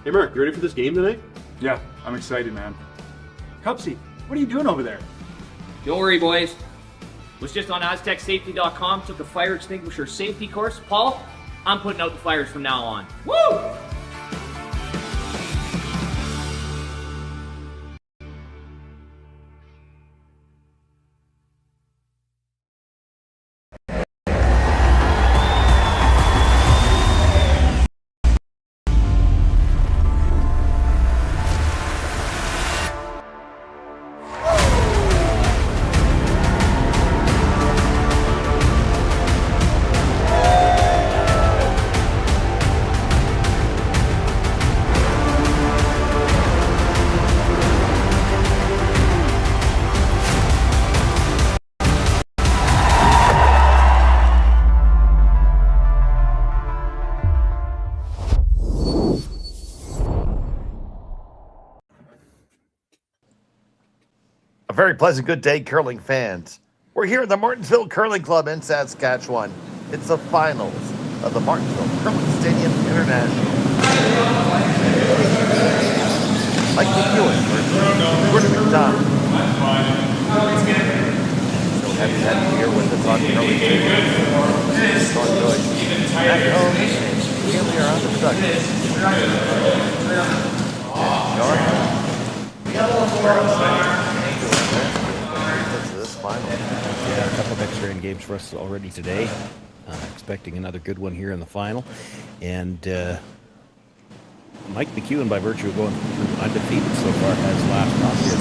Hey Mark, you ready for this game tonight? Yeah, I'm excited, man. Cupsy, what are you doing over there? Don't worry, boys. Was just on AztecSafety.com, took a fire extinguisher safety course. Paul, I'm putting out the fires from now on. Woo! A very pleasant good day, curling fans. We're here at the Martensville Curling Club in Saskatchewan. It's the finals of the Martensville Curling Stadium International. Mike McEwen versus Jordon McDonald. So happy here with the Curling Stadium. Sean Joyce, Matt Cohn, and Haley are on the production. Yeah, a couple of extra end games for us already today. Expecting another good one here in the final. And Mike McEwen, by virtue of going through undefeated so far, has last off here.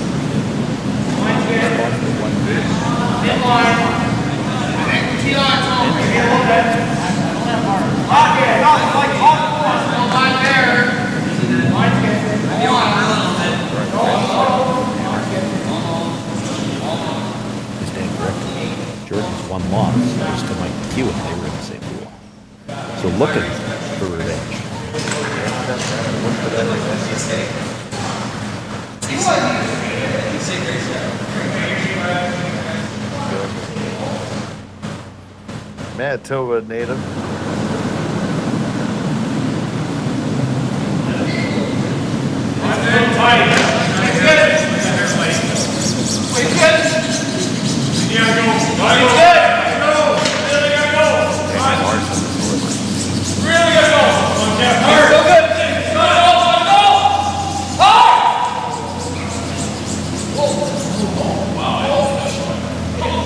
Jordan's one loss was to Mike McEwen. They were in the same pool. So looking for revenge. Manitoba native.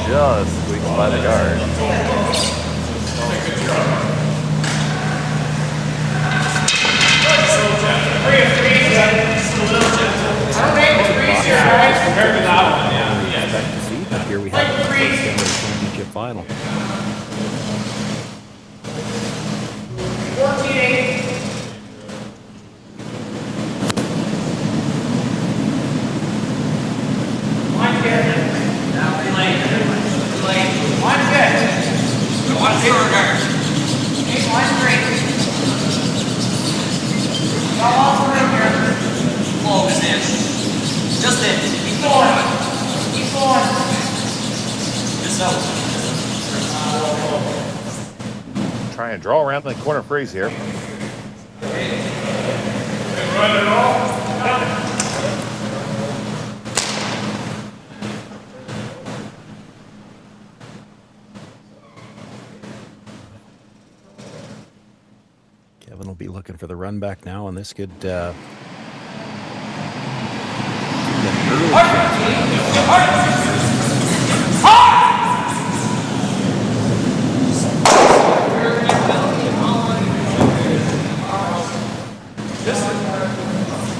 Just squeaked by the guard. Compared to that one, yeah. Expect to see, but here we have the first ever championship final. 14-8. One good. Now late. One good. One shorter. One straight. Go all through here. Close in. Just in. Keep going. Keep going. Just out. Trying to draw around the corner freeze here. Run it all. Kevin will be looking for the run back now, and this could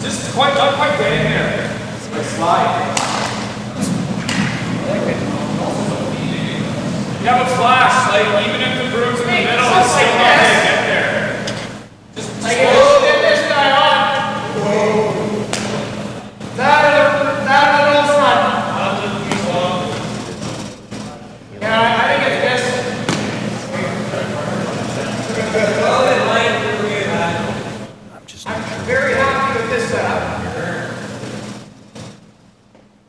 Just quite, not quite get in there. Slide. You have a flash, like even if the broom's in the middle, it's still not going to get there. Just like get this guy on. That or the front. Yeah, I think it's this. I'm very happy with this setup.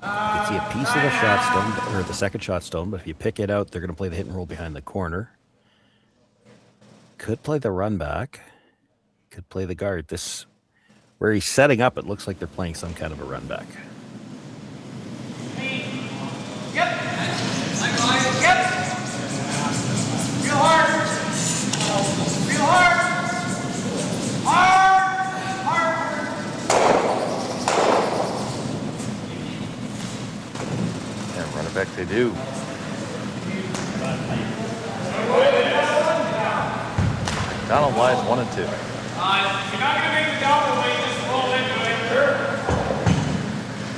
You can see a piece of the shot stone, or the second shot stone, but if you pick it out, they're going to play the hit and roll behind the corner. Could play the run back. Could play the guard. This Where he's setting up, it looks like they're playing some kind of a run back. Yep. Yep. Real hard. Real hard. Hard. Hard. And run it back they do. McDonald lies 1 and 2. You're not going to make the double when you just roll into it.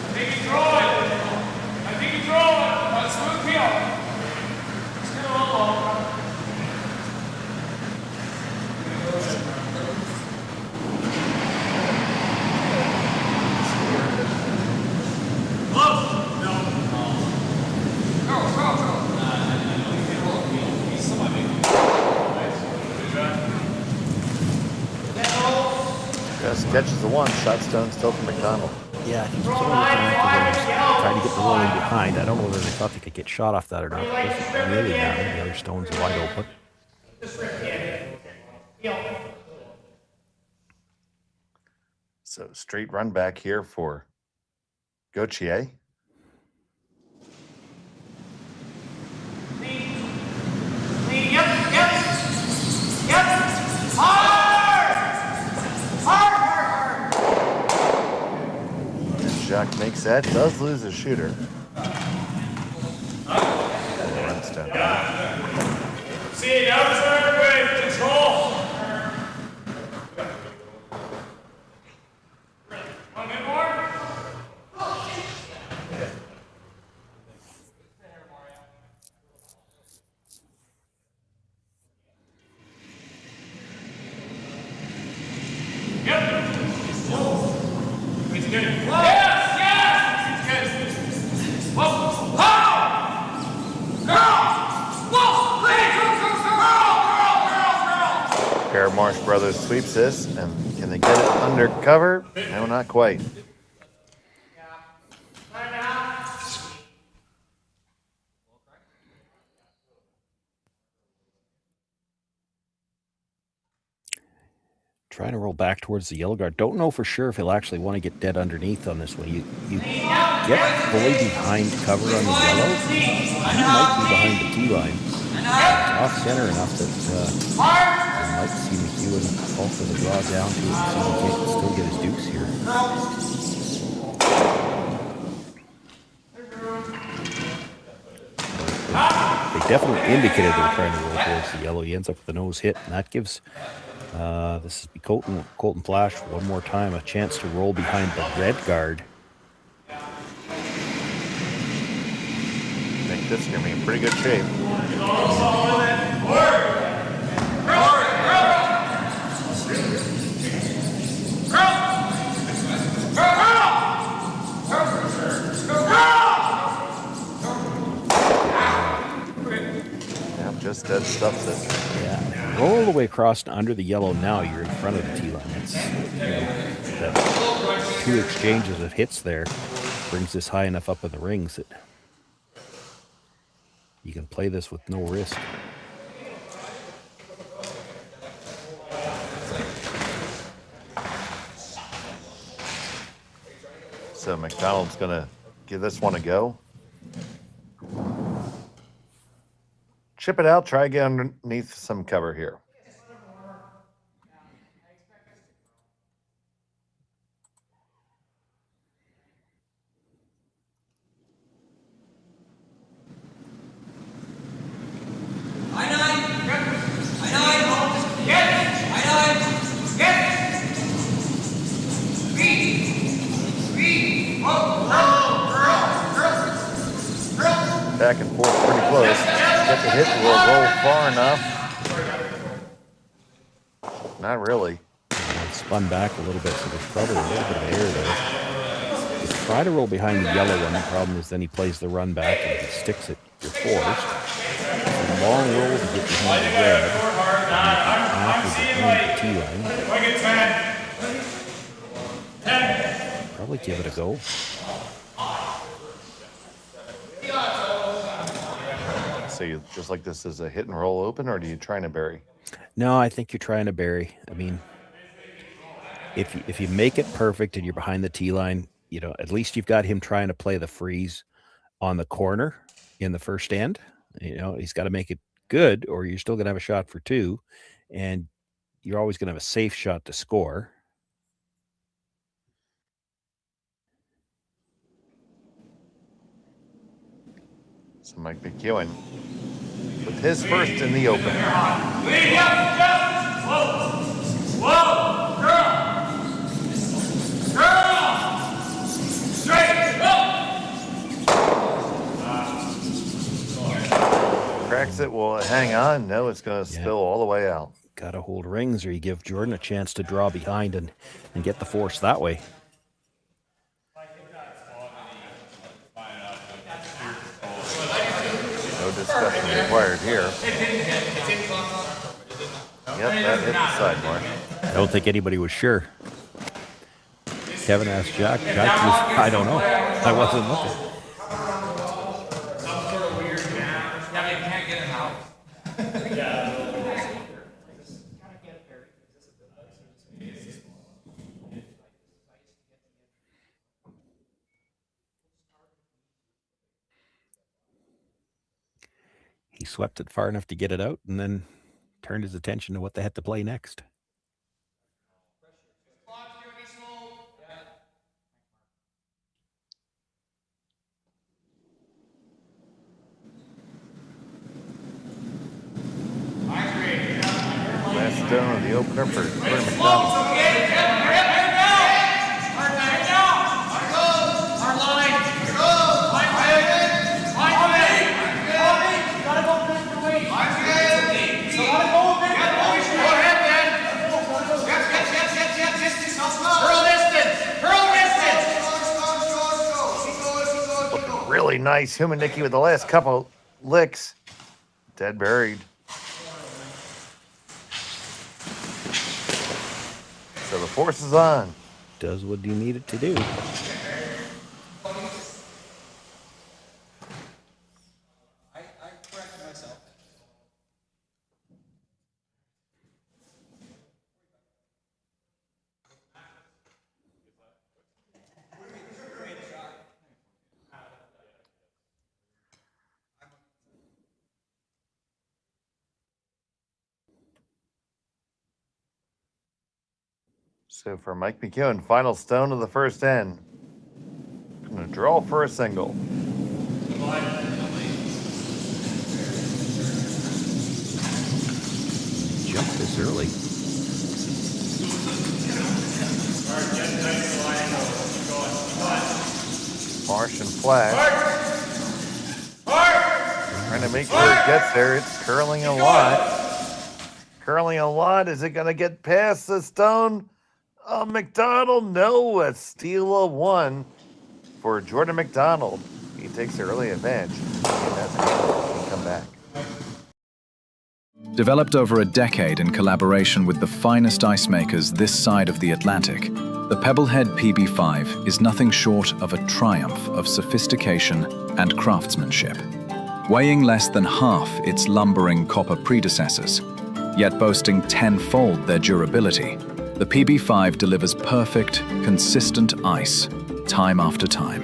I think he's throwing. I think he's throwing. A smooth peel. Just get a little low. Close. No. Go. He's somewhat big. Good job. Just catches the one. Shot stone still from McDonald. Yeah, I think that's what I'm looking at. Trying to get the rolling behind. I don't know whether they thought they could get shot off that or not. It doesn't really matter. The other stone's wide open. So straight run back here for Gauthier. Yep. Hard. And Jacques makes that. Does lose a shooter. Runs down. See, now it's everybody. Control. One minute more. Yep. It's good. Yes. It's good. Whoa. Marsh Brothers sweeps this, and can they get it under cover? No, not quite. Trying to roll back towards the yellow guard. Don't know for sure if he'll actually want to get dead underneath on this one. You get fully behind cover on the yellow. He might be behind the tee line. Off center enough that you might see McEwen also the draw down to it and see if he can still get his deuce here. They definitely indicated they were trying to roll towards the yellow. He ends up with the nose hit, and that gives this is Colton Flash one more time a chance to roll behind the red guard. I think this is going to be in pretty good shape. Yep, just dead stuffs it. Yeah, roll all the way across and under the yellow. Now you're in front of the tee line. It's, that 2 exchanges of hits there brings this high enough up in the rings that you can play this with no risk. So McDonald's going to give this one a go. Chip it out, try to get underneath some cover here. Back and forth pretty close. Get the hit will roll far enough. Not really. It spun back a little bit, so there's probably a little bit of air there. You try to roll behind the yellow one. The problem is then he plays the run back, and if he sticks it, you're forced. It's a long roll to get behind the red. After behind the tee line. Probably give it a go. So you just like this as a hit and roll open, or do you try to bury? No, I think you're trying to bury. I mean, if you make it perfect and you're behind the tee line, at least you've got him trying to play the freeze on the corner in the first end. He's got to make it good, or you're still going to have a shot for two, and you're always going to have a safe shot to score. So Mike McEwen with his first in the open. Lead up, just. Whoa. Whoa. Girl. Straight. Cracks it. Will it hang on? No, it's going to spill all the way out. Got to hold rings, or you give Jordan a chance to draw behind and get the force that way. No discussion required here. Yep, that hit the side, Mark. I don't think anybody was sure. Kevin asked Jack. Jack was, I don't know. I wasn't looking. Some sort of weird jam. Yeah, but you can't get him out. He swept it far enough to get it out and then turned his attention to what they had to play next. Last stone of the opener for Jordon McDonald. Really nice. Human Nicky with the last couple licks. Dead buried. So the force is on. Does what you need it to do. So for Mike McEwen, final stone of the first end. Gonna draw for a single. Jumped this early. Marsh and Flash. Trying to make sure it gets there. It's curling a lot. Curling a lot. Is it gonna get past the stone? McDonald, no, a steal of one for Jordon McDonald. He takes the early advantage. And that's going to come back. Developed over a decade in collaboration with the finest ice makers this side of the Atlantic, the Pebblehead PB5 is nothing short of a triumph of sophistication and craftsmanship. Weighing less than half its lumbering copper predecessors, yet boasting tenfold their durability, the PB5 delivers perfect, consistent ice, time after time.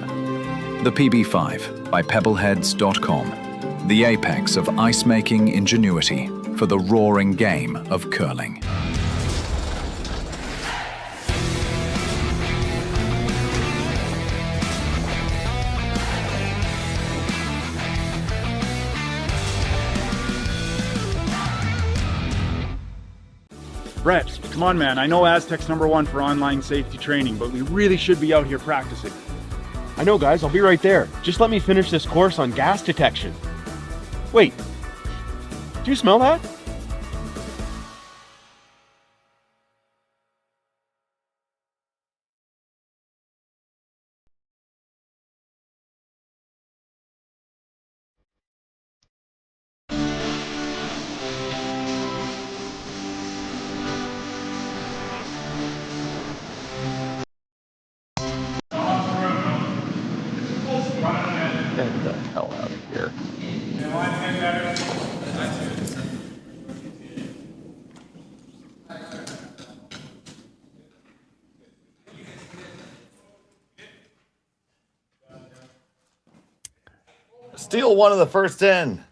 The PB5 by Pebbleheads.com, the apex of ice-making ingenuity for the roaring game of curling. Brett, come on, man. I know Aztec's #1 for online safety training, but we really should be out here practicing. I know, guys. I'll be right there. Just let me finish this course on gas detection. Wait. Do you smell that? Get the hell out of here. Steal one of the first 10.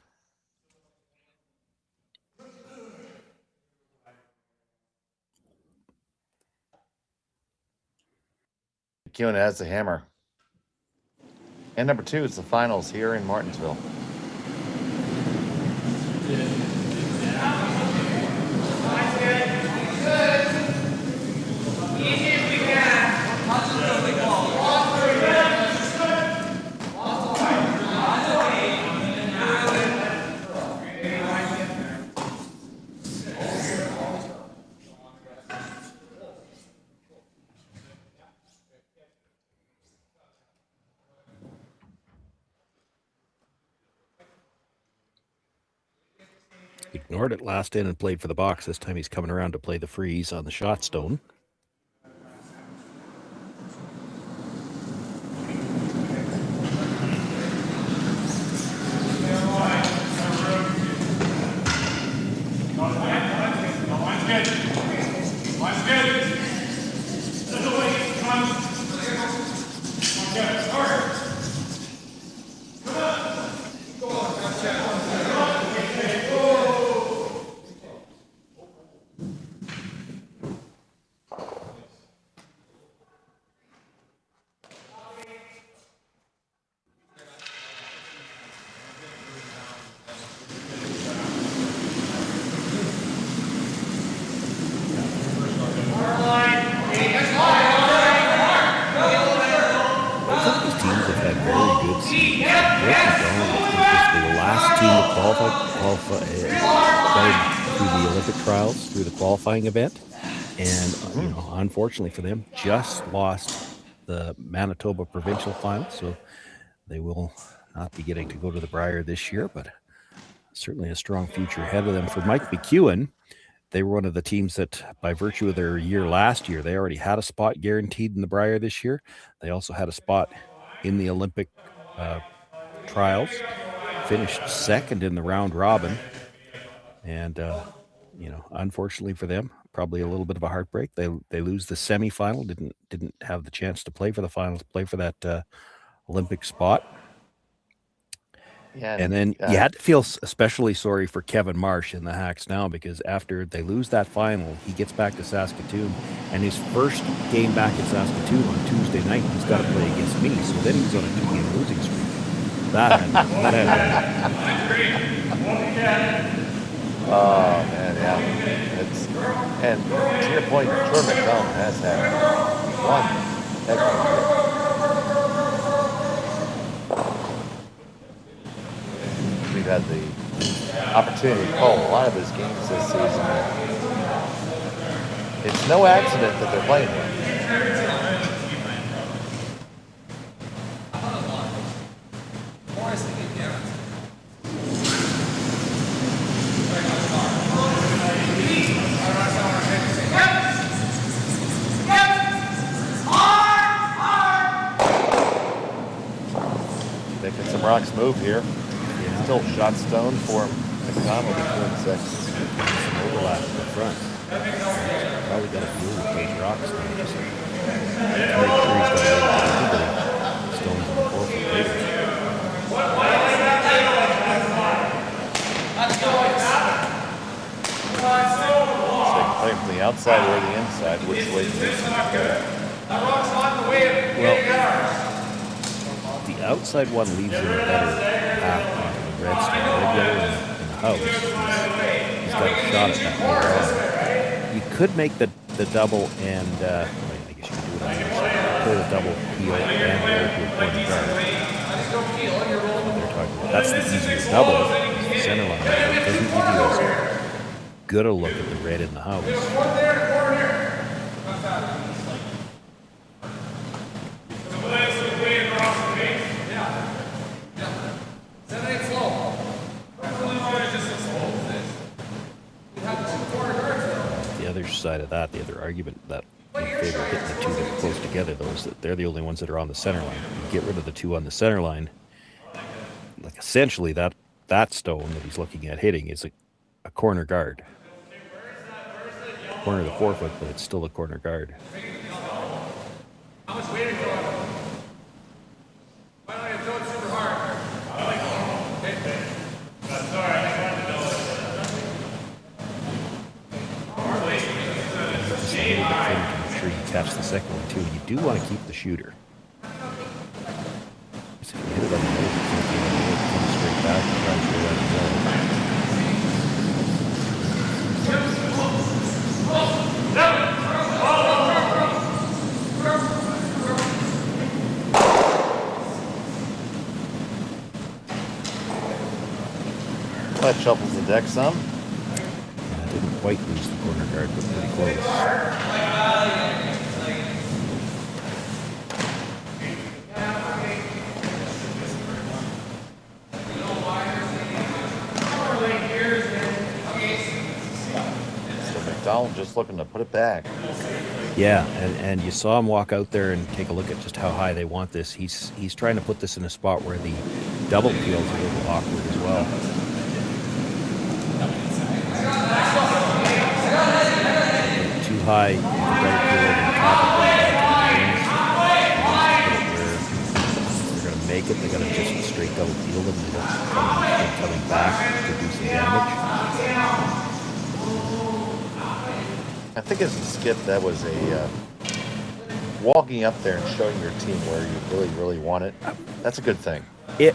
McEwen has the hammer. And number 2 is the finals here in Martensville. Ignored it last in and played for the box. This time he's coming around to play the freeze on the shot stone. Event, and you know, unfortunately for them, just lost the Manitoba provincial final, so they will not be getting to go to the Brier this year, but certainly a strong future ahead of them. For Mike McEwen, they were one of the teams that, by virtue of their year last year, they already had a spot guaranteed in the Brier this year. They also had a spot in the Olympic trials, finished second in the round robin, and you know, unfortunately for them, probably a little bit of a heartbreak. They lose the semifinal. Didn't have the chance to play for the finals, play for that Olympic spot. Yeah, and then you had to feel especially sorry for Kevin Marsh in the Hacks now, because after they lose that final, he gets back to Saskatoon, and his first game back in Saskatoon on Tuesday night, he's got to play against me. So then he's on a 2-game losing streak. That Oh man, yeah. It's, and to your point, Jordon McDonald has had one heck of a year. We've had the opportunity to call a lot of his games this season. It's no accident that they're playing him. Rocks move here. Yeah. Still shot stone for McDonald in 6. Some overlap in the front. Probably got a view with Cage Rocks now. Just to make sure he's got a stones in the 4 foot later. So you can play from the outside or the inside. Which way do you go? Well, the outside one leaves him a better path onto the redstone. Red yellow in the house. He's got a shot at that later on. You could make the double and I guess you could do it on your side. Pull the double heel and roll to a corner guard. They're talking about. That's the easier double. It's the center line. It doesn't give you as good a look at the red in the house. Side of that, the other argument that in favor of hitting the two that are close together, though, is that they're the only ones that are on the center line. You get rid of the two on the center line, like essentially that stone that he's looking at hitting is a corner guard. Corner of the 4 foot, but it's still a corner guard. little bit thin to make sure you catch the second one too. You do want to keep the shooter. So if you hit it on the nose, it comes straight back and tries to let it go. That shuffles the deck some. Yeah, didn't quite lose the corner guard, but pretty close. So McDonald just looking to put it back. Yeah, and you saw him walk out there and take a look at just how high they want this. He's trying to put this in a spot where the double peel's a little awkward as well. Too high, you can double peel over the top of it. If they're going to make it, they're going to just straight double peel them. They don't keep coming back to do some damage. I think as a skip, that was a walking up there and showing your team where you really, really want it. That's a good thing.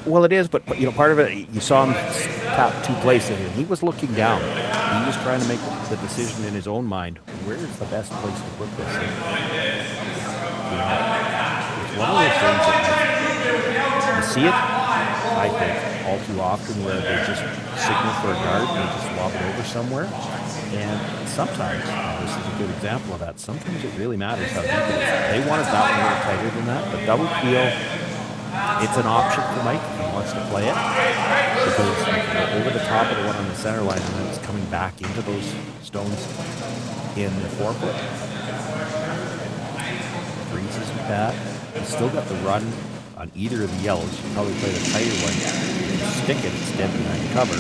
Well, it is, but part of it, you saw him tap two places, and he was looking down. He was trying to make the decision in his own mind. Where is the best place to put this? And, it's one of those things that you see it, I think, all too often where they just signal for a guard and they just lob it over somewhere. And sometimes, this is a good example of that, sometimes it really matters how deep it is. They wanted that one a little tighter than that, but double peel, it's an option for Mike if he wants to play it, because over the top of the one on the center line, and then it's coming back into those stones in the forefoot. Freezes with that. He's still got the run on either of the yellows. You probably play the tighter one. If you stick it, it's dead behind cover.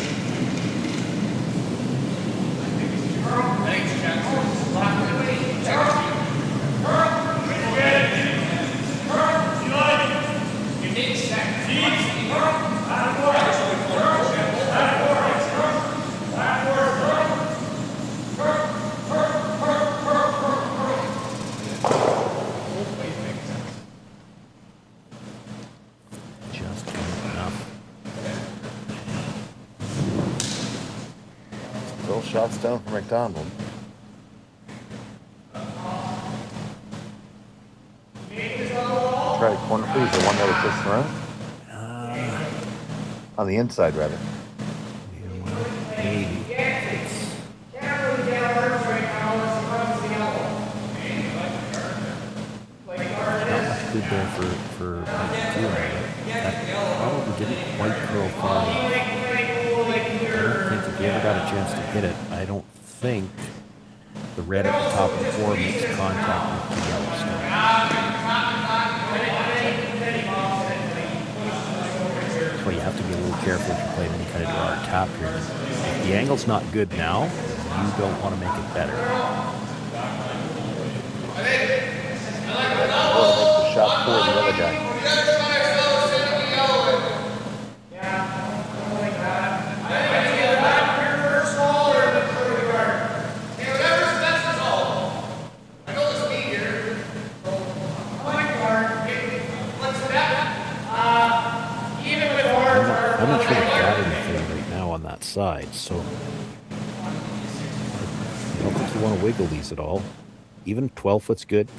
Just enough. Still shot stone for McDonald. Try corner please, the one that was just thrown? On the inside, rather. Maybe. Not much good there for McEwen. That probably didn't quite curl far enough. I don't think if he ever got a chance to hit it, I don't think the red at the top of the floor makes contact with the yellow stone. That's why you have to be a little careful if you're playing any kind of draw or tap here. If the angle's not good now, you don't want to make it better. Oh, the shot for the other guy. I'm not sure they've got anything right now on that side, so I don't think you want to wiggle these at all. Even 12 foot's good.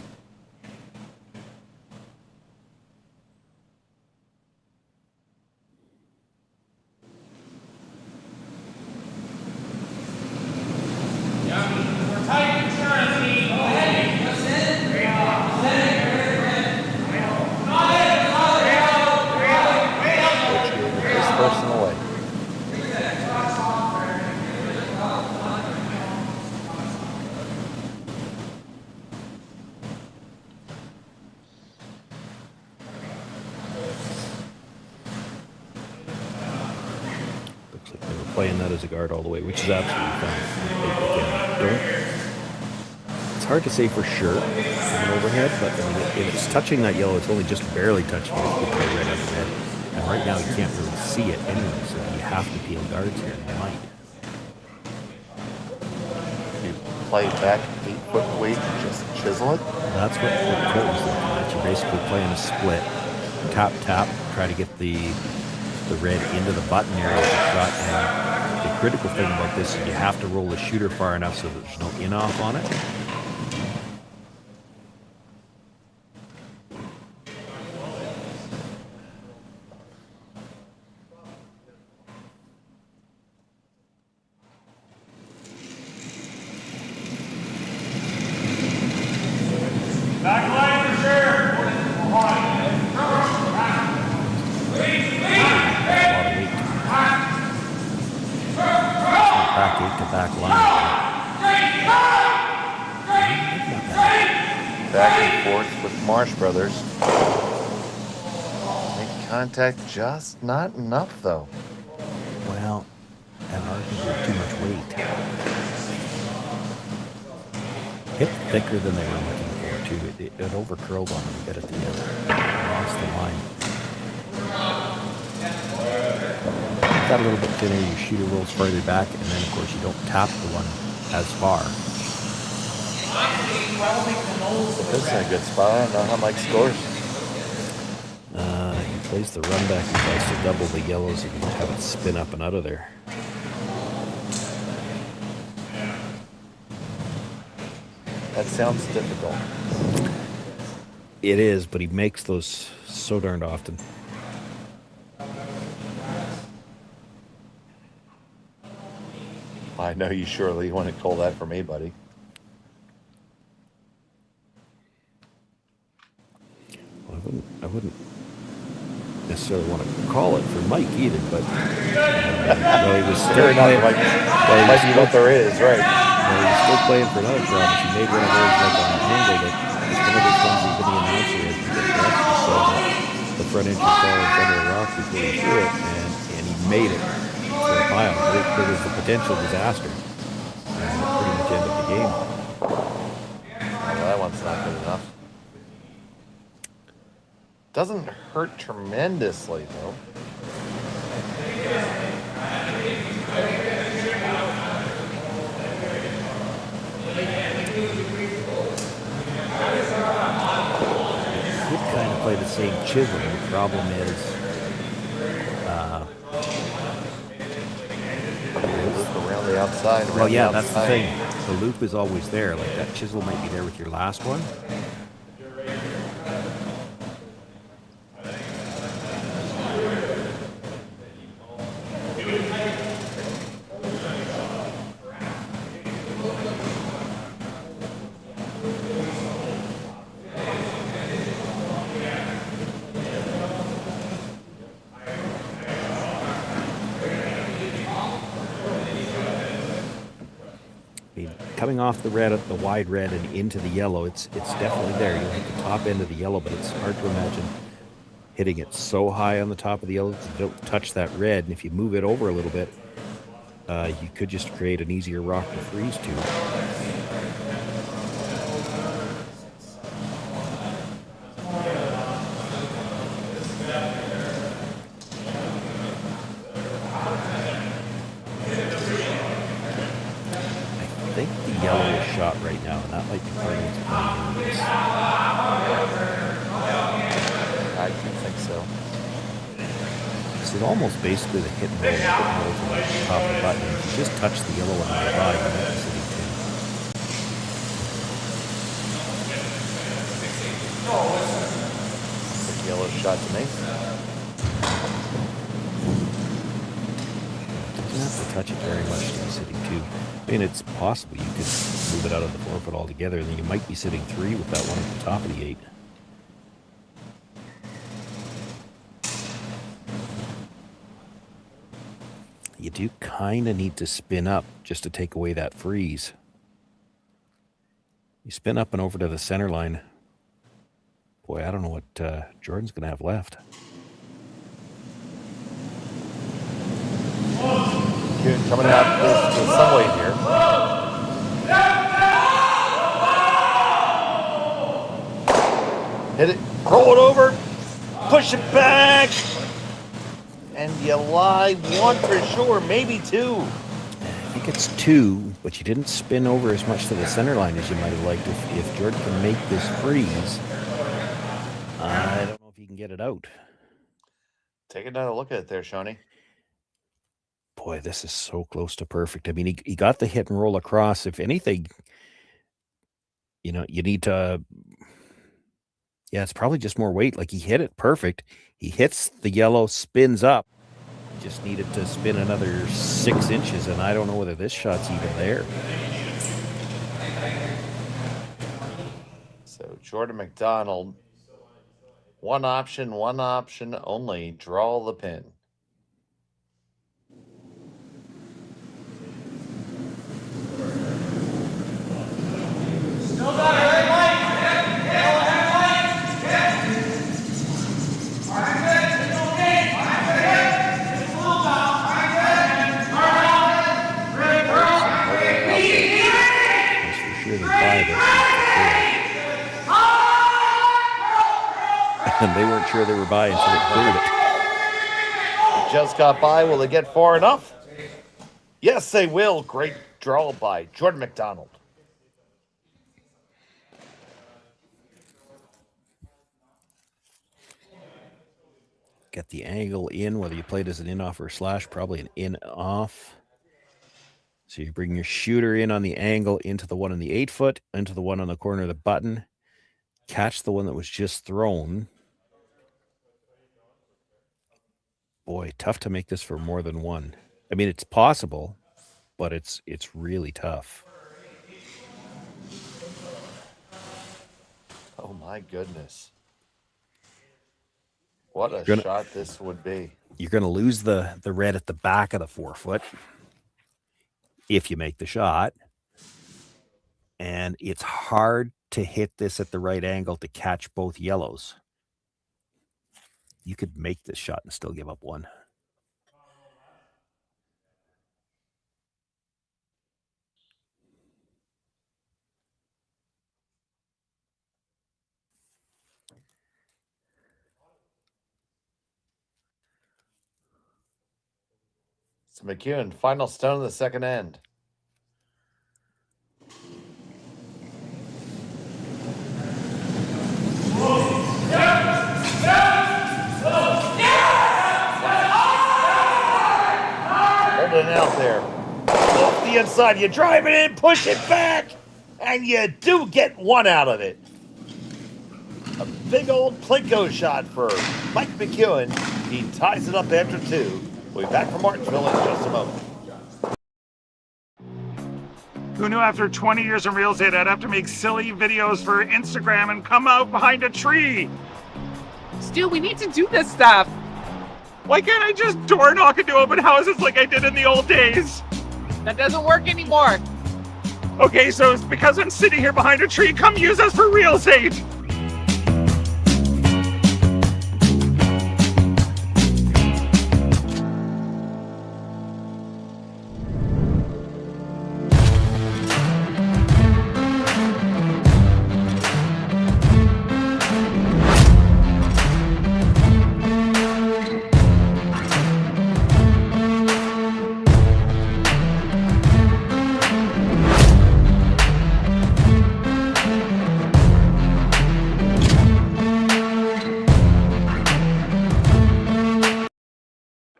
Playing that as a guard all the way, which is absolutely fine. It's hard to say for sure from an overhead, but I mean, if it's touching that yellow, it's only just barely touching it. You play red on the red, and right now you can't really see it anyway, so you have to peel guards here. You might. You play back 8 quick way to just chisel it? That's what Cole was looking at. You're basically playing a split. Tap, tap, try to get the red into the button area of the shot. And the critical thing about this is you have to roll the shooter far enough so that there's no in-off on it. Back line for sure. Back eight to back line. Back and forth with Marsh Brothers. Make contact, just not enough though. Well, and arguably too much weight. Hit thicker than they were looking for too. It overcurled on them a bit at the end. Lost the line. Got a little bit thinner, your shooter rolls further back, and then of course you don't tap the one as far. This is a good spot. I don't know how Mike scores. He plays the run back and tries to double the yellows and have it spin up and out of there. That sounds difficult. It is, but he makes those so darned often. I know you surely want to call that for me, buddy. Well, I wouldn't necessarily want to call it for Mike either, but well, he was still Fair enough, playing. Mike. Well, he Might be what there is, right? Well, he was still playing for another province. He made one of those like on an angle that it's one of those ones even the announcer had saw the front end fall in front of the rock before he threw it, and he made it for a pile. There was the potential disaster. And it pretty much ended the game. Well, that one's not good enough. Doesn't hurt tremendously, though. Could kind of play the same chisel. The problem is, Loop around the outside. well, yeah, that's the thing. The loop is always there. Like that chisel might be there with your last one. Coming off the red, the wide red, and into the yellow, it's definitely there. You'll hit the top end of the yellow, but it's hard to imagine hitting it so high on the top of the yellow that you don't touch that red. And if you move it over a little bit, you could just create an easier rock to freeze to. I think the yellow is shot right now, and that might be part of what's playing into this. I do think so. This is almost basically the hit and roll from the top of the button. If you just touch the yellow one on the body, you might be sitting two. The yellow shot to me. You don't have to touch it very much to be sitting two. I mean, it's possible you could move it out of the 4-foot altogether, and then you might be sitting three with that one at the top of the 8. You do kind of need to spin up just to take away that freeze. You spin up and over to the center line. Boy, I don't know what Jordan's going to have left. Coming out this some way here. Hit it, roll it over, push it back, and you lie one for sure, maybe two. If he think it's 2, but you didn't spin over as much to the center line as you might have liked. If Jordan can make this freeze, I don't know if he can get it out. Take another look at it there, Shawnee. Boy, this is so close to perfect. I mean, he got the hit and roll across. If anything, you need to... Yeah, it's probably just more weight. Like, he hit it perfect. He hits the yellow, spins up. Just needed to spin another 6 inches, and I don't know whether this shot's even there. So Jordon McDonald, one option only, draw the pin. Still got it, right? And they weren't sure they were by until it cleared it. Just got by. Will they get far enough? Yes, they will. Great draw by Jordon McDonald. Get the angle in, whether you played as an in-off or a slash, probably an in-off. So you bring your shooter in on the angle into the one on the 8-foot, into the one on the corner of the button. Catch the one that was just thrown. Boy, tough to make this for more than one. I mean, it's possible, but it's really tough. Oh, my goodness. What a shot this would be. You're going to lose the red at the back of the 4-foot if you make the shot. And it's hard to hit this at the right angle to catch both yellows. You could make this shot and still give up one. So McEwen, final stone of the second end. Hold it out there. Off the inside, you drive it in, push it back, and you do get one out of it. A big old Plinko shot for Mike McEwen. He ties it up after 2. We'll be back from Martensville in just a moment. Who knew after 20 years in real estate I'd have to make silly videos for Instagram and come out behind a tree? Stu, we need to do this stuff. Why can't I just door knock into open houses like I did in the old days? That doesn't work anymore. Okay, so it's because I'm sitting here behind a tree. Come use us for real estate.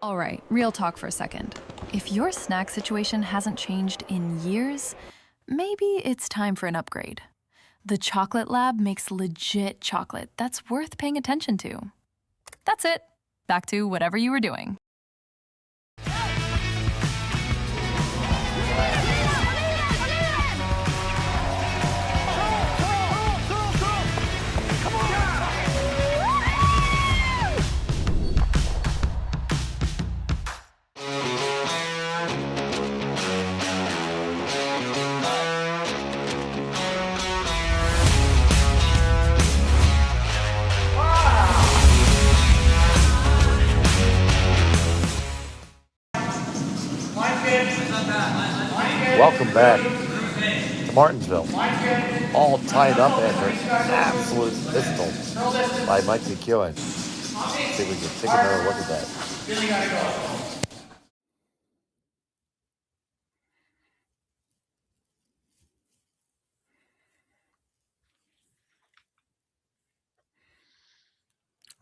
Alright, real talk for a second. If your snack situation hasn't changed in years, maybe it's time for an upgrade. The Chocolate Lab makes legit chocolate that's worth paying attention to. That's it. Back to whatever you were doing. Welcome back to Martensville. All tied up after an absolute pistol by Mike McEwen. See if we can take another look at that.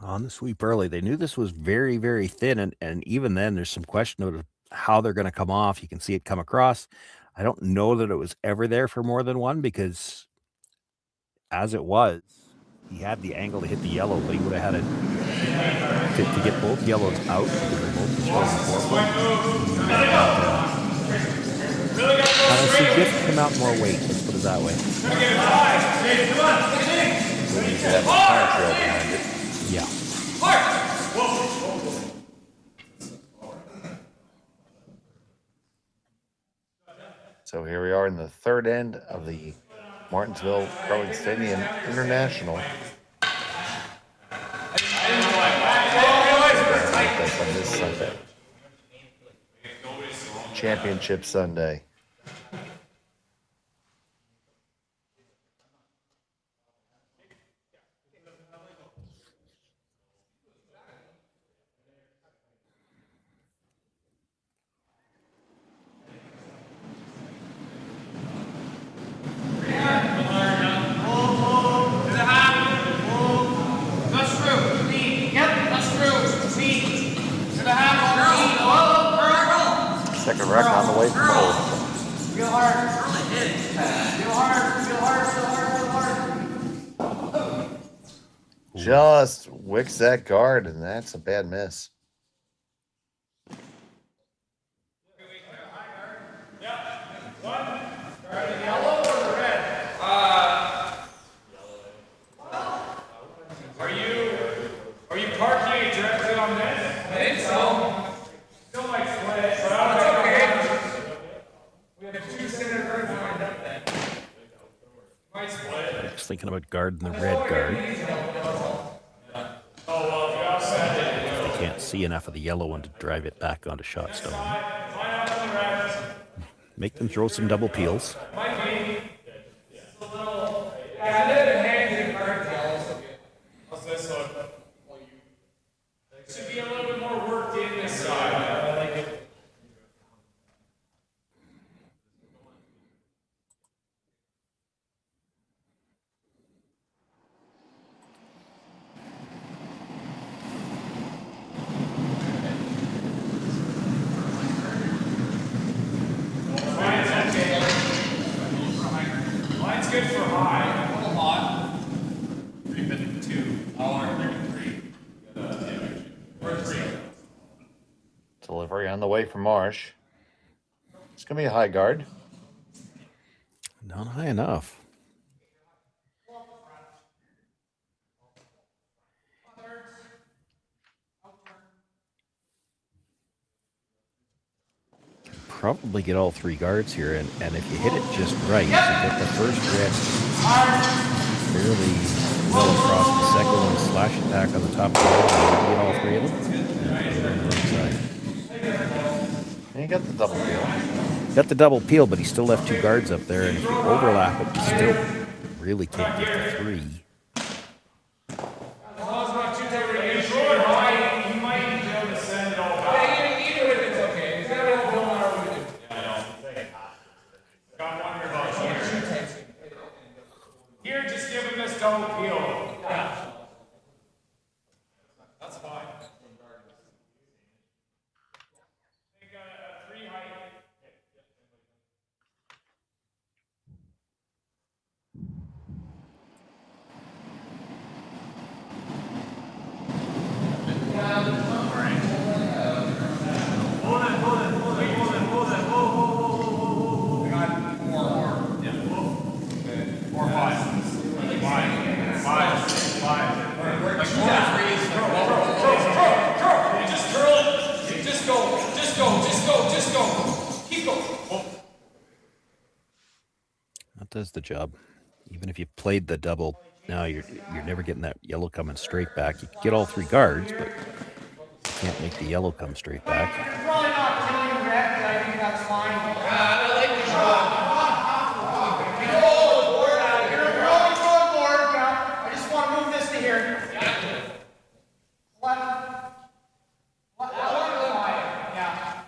On the sweep early. They knew this was very, very thin, and even then there's some question of how they're going to come off. You can see it come across. I don't know that it was ever there for more than one, because as it was, he had the angle to hit the yellow, but he would have had it to get both yellows out because they're both just going forward. Honestly, just come out more weight. Let's put it that way. We need to have a tire trail behind it. Yeah. So here we are in the third end of the Martensville Growing Stadium International. That's on this Sunday. Championship Sunday. Second rack on the way from goal. Feel hard. Feel hard. Just wicks that guard, and that's a bad miss. Are you parking directly on this? I think so. Still might split, but it's okay. We have two center guards lined up then. Might split. Just thinking about guarding the red guard. They can't see enough of the yellow one to drive it back onto shot stone. Make them throw some double peels. Should be a little bit more worked in this side. I like it. Line's good for high. A little hot. 352. Hour 33. Delivery on the way from Marsh. It's going to be a high guard. Not high enough. Probably get all three guards here, and if you hit it just right, you get the first red fairly well across the second one, slash it back on the top of the red, and you get all three of them. And you got the double peel. Got the double peel, but he still left two guards up there, and if you overlap it, you still really can't get the three. Here, just give him this double peel. Yeah. That's fine. They got a 3 height. That does the job. Even if you played the double, now you're never getting that yellow coming straight back. You can get all three guards, but you can't make the yellow come straight back. Probably not killing the red, but I think that's fine. I like the shot. You're always going forward, yeah. I just want to move this to here. Left. Yeah.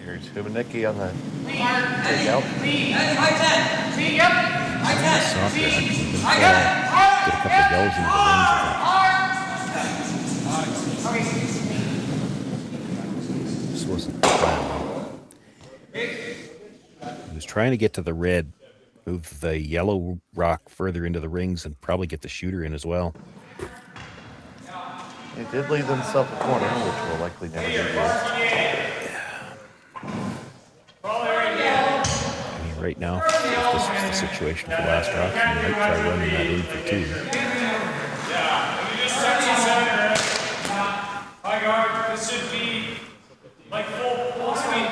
Here There's Humanicki on the Lead. takeout. Lead. High 10. Lead, yep. High 10. Softer, Lead. actually. Didn't High get 10. a couple of yells into the rings, I Okay. think. This wasn't the plan, though. He was trying to get to the red, move the yellow rock further into the rings, and probably get the shooter in as well. He did leave himself a corner, which will likely never be good. I mean, right now, if this was the situation for last rock, he might try running that in for 2. High guard, this should be like full speed.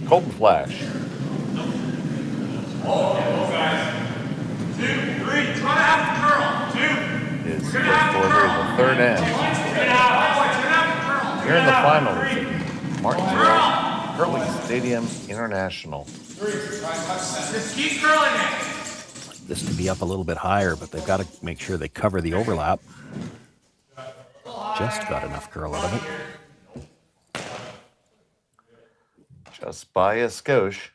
Colton Flash. His first delivery of the third end. Here in the finals at Martensville Curling Stadium International. Just keep curling it. This to be up a little bit higher, but they've got to make sure they cover the overlap. Just got enough curl out of it. Just by a skosh.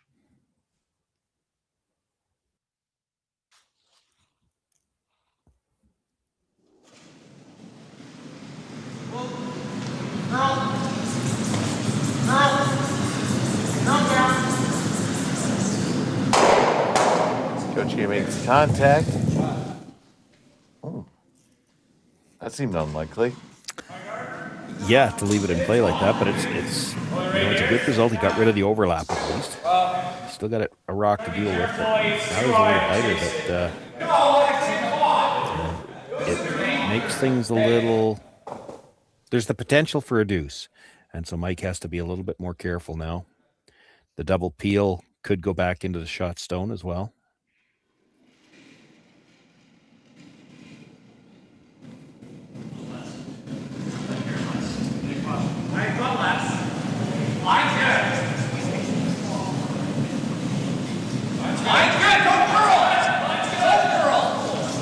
Skochki makes contact. Oh, that seemed unlikely. Yeah, to leave it in play like that, but it's it's a good result. He got rid of the overlap at least. Still got a rock to deal with, but now he's a little lighter, but it makes things a little... There's the potential for a deuce, and so Mike has to be a little bit more careful now. The double peel could go back into the shot stone as well.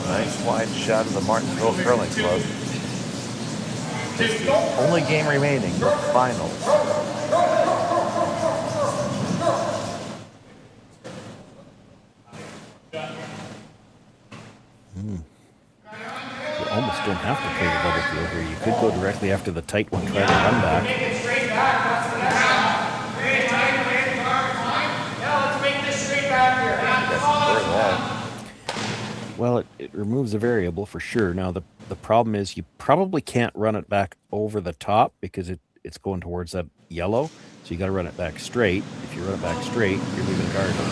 Nice wide shot of the Martensville Curling Club. It's the only game remaining, the finals. You almost don't have to play the double field here. You could go directly after the tight one, try to run back. Well, it removes a variable for sure. Now, the problem is you probably can't run it back over the top because it's going towards that yellow. So you got to run it back straight. If you run it back straight, you're leaving a guard open.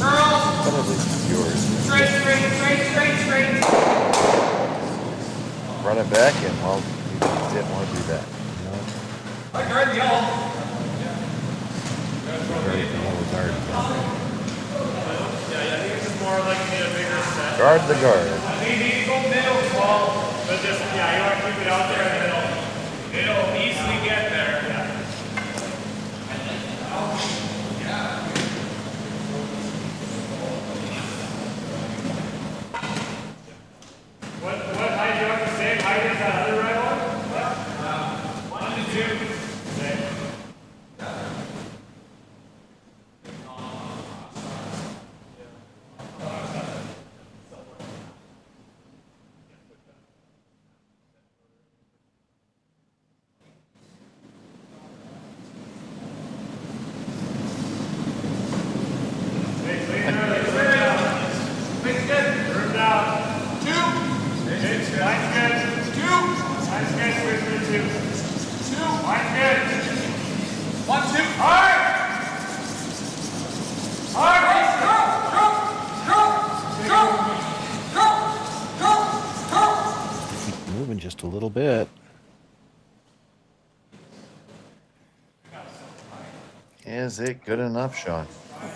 But at least it's yours. Straight. Run it back, and well, you didn't want to do that. Guard the yellow. Guard the guard. But just, you want to keep it out there and it'll easily get there. What height do you have to say? Height is that other right one? 1 to 2. Okay. Moving just a little bit. Is it good enough, Sean?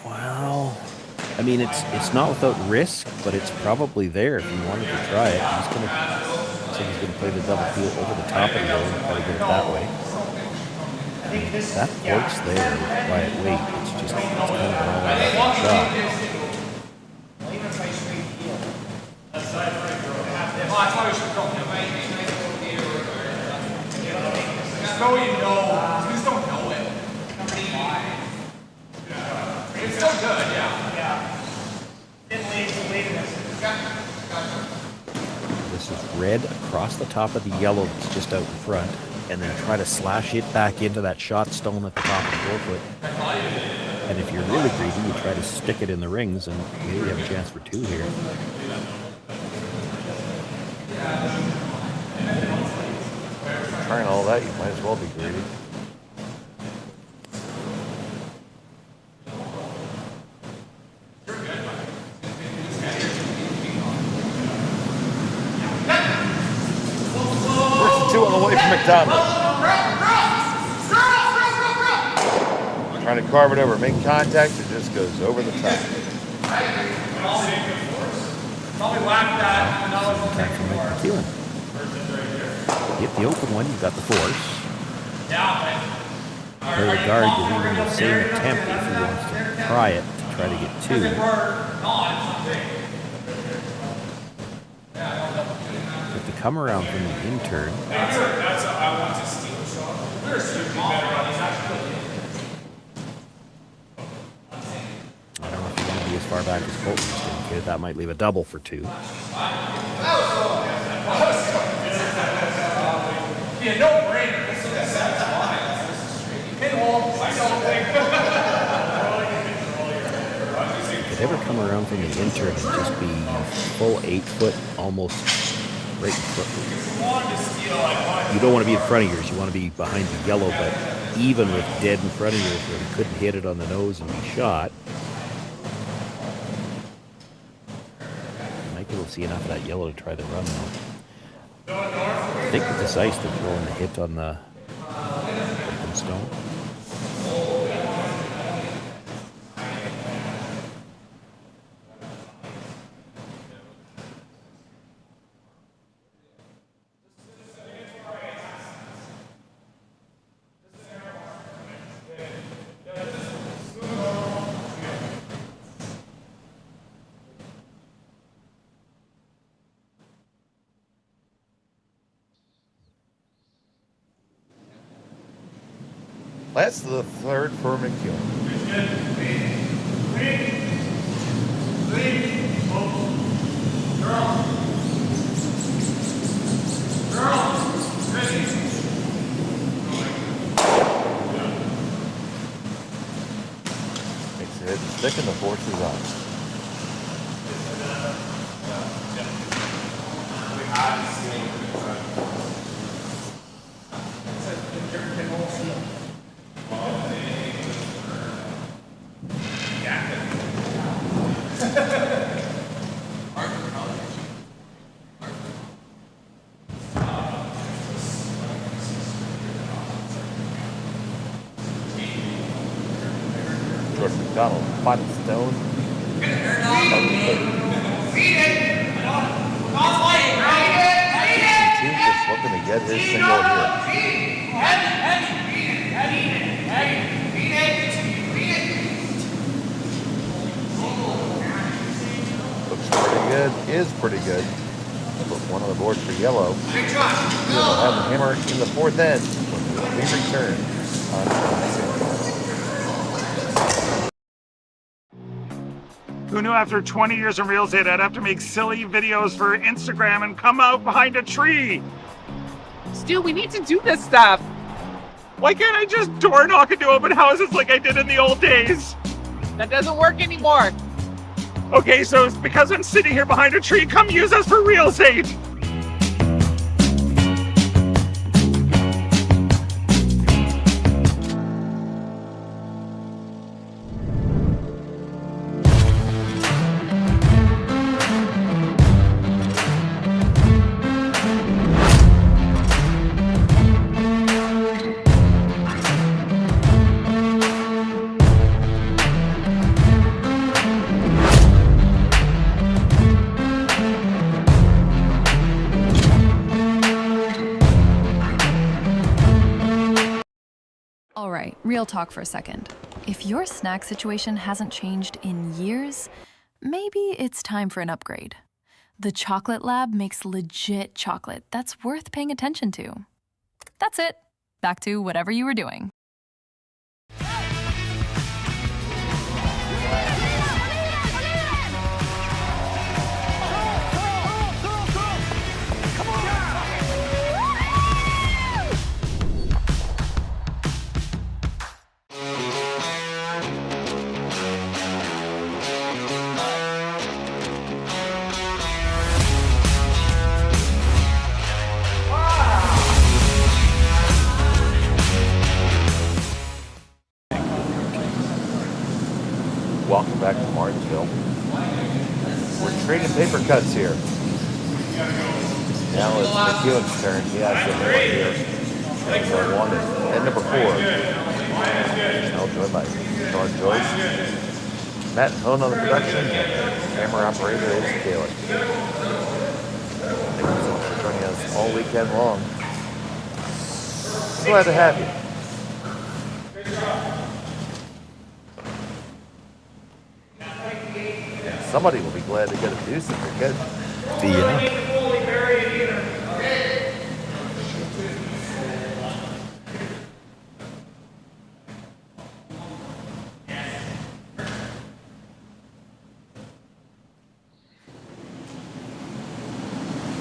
Well, I mean, it's not without risk, but it's probably there if you wanted to try it. He's gonna play the double field over the top of the yellow and try to get it that way. That pork's there with quiet weight. It's just shot. So you know, you just don't know it. It's still good, yeah. This is red across the top of the yellow that's just out in front, and then try to slash it back into that shot stone at the top of the 4-foot. And if you're really greedy, you try to stick it in the rings, and maybe you have a chance for 2 here. Trying all that, you might as well be greedy. First and 2 on the way from McDonald. Trying to carve it over, make contact, it just goes over the top. Probably whacked that. Attack from McEwen. Hit the open one, you got the force. Play the guard, you're leaving the same attempt if he wants to try it, to try to get 2. But to come around from the intern. That's I want to steal a shot. We're shooting better on these actually. I don't know if you're going to be as far back as Colton's indicated. That might leave a double for 2. Yeah, no brainer. Pinhole, I don't think. If it ever come around from the intern and just be full 8-foot, almost right in front. You don't want to be in front of yours. You want to be behind the yellow, but even with dead in front of yours where you couldn't hit it on the nose and be shot, you might be able to see enough of that yellow to try the run though. I think with this ice, they're throwing the hit on the open stone. That's the 3rd for McEwen. Makes the head stick and the force is on. Jordon McDonald, bottom stone. Just looking to get his single here. Looks pretty good, is pretty good. Put one on the board for yellow. We'll have the hammer in the 4th end when we return on Who knew after 20 years in real estate I'd have to make silly videos for Instagram and come out behind a tree? Stu, we need to do this stuff. Why can't I just door knock into open houses like I did in the old days? That doesn't work anymore. Okay, so it's because I'm sitting here behind a tree. Come use us for real estate. All right, real talk for a second. If your snack situation hasn't changed in years, maybe it's time for an upgrade. The Chocolate Lab makes legit chocolate that's worth paying attention to. That's it. Back to whatever you were doing. Welcome back to Martensville. We're trading paper cuts here. Now it's McEwen's turn. He has the right here. Number 1 and number 4. Now joined by Sean Joyce. Matt Hone on the production. Camera operator is Taylor. Thank you so much for joining us all weekend long. Glad to have you. Somebody will be glad to get a deuce if they're good.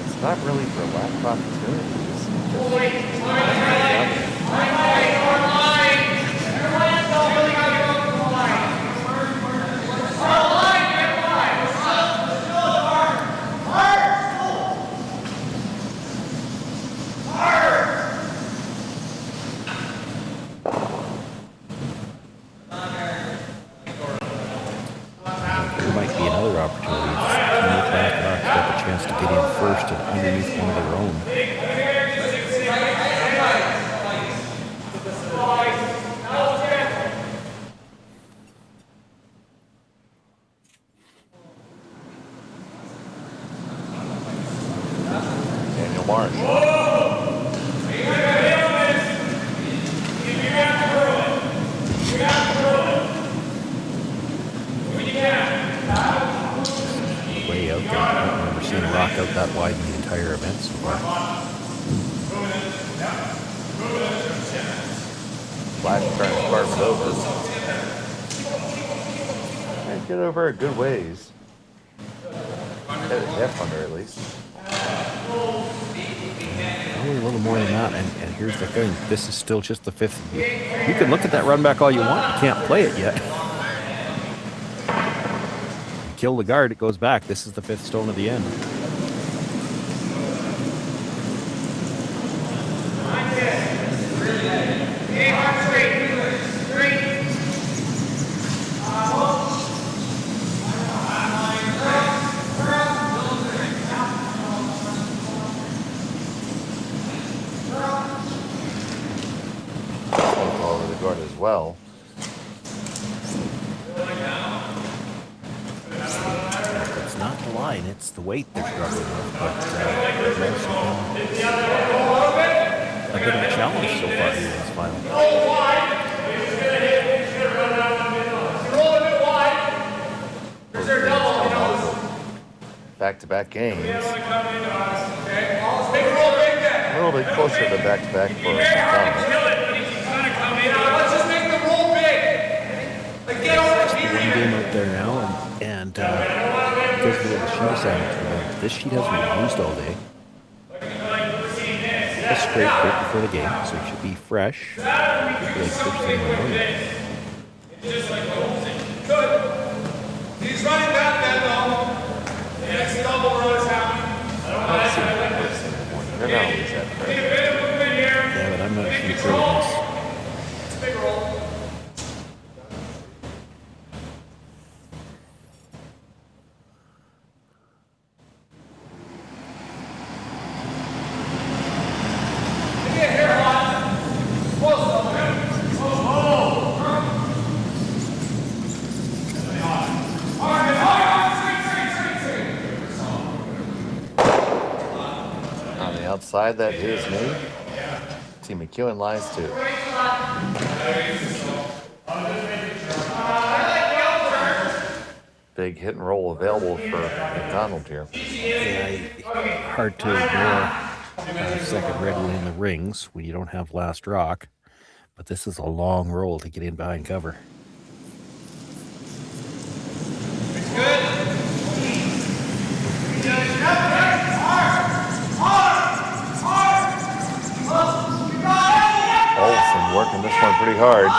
It's not really for lack of opportunities. There might be another opportunity. The Blackhawks got the chance to get in first and underneath one of their own. Daniel Marsh. Way out there. I don't remember seeing a rock out that wide in the entire event so far. Flash trying to carve it over. Can't get over a good ways. Get a depth under at least. Probably a little more than that, and here's the thing. This is still just the 5th. You can look at that run back all you want. You can't play it yet. Kill the guard, it goes back. This is the 5th stone of the end. All over the guard as well. It's not the line, it's the weight they're struggling with. But it's also been a bit of a challenge so far here in this final. Back-to-back games. A little bit closer to back-to-back for McDonald. One game out there now, and because of the sheet assignment, this sheet hasn't been used all day. A straight break before the game, so it should be fresh. Like first thing in the morning. He's running back that though. The next double run is happening. They're not always that fresh. Yeah, but I'm not sure it's really this. Big roll. On the outside, that is me. Team McEwen lies too. big hit and roll available for McDonald here. Yeah, hard to ignore second red one in the rings when you don't have last rock. But this is a long roll to get in behind cover. Olsen working this one pretty hard.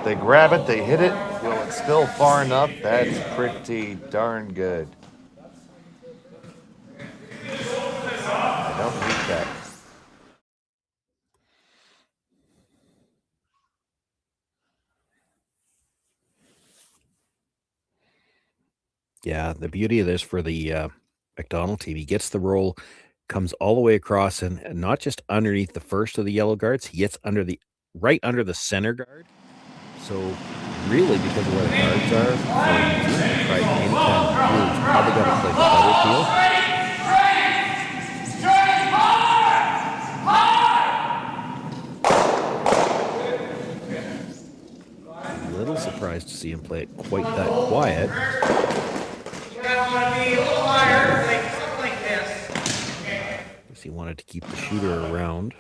They grab it, they hit it. Will it spill far enough? That's pretty darn good. I don't need that. Yeah, the beauty of this for the McDonald team, he gets the roll, comes all the way across, and not just underneath the first of the yellow guards, he gets right under the center guard. So really, because of where the guards are, for the team to try any kind of peel, he's probably got to play the double peel. A little surprised to see him play it quite that quiet. Guess he wanted to keep the shooter around.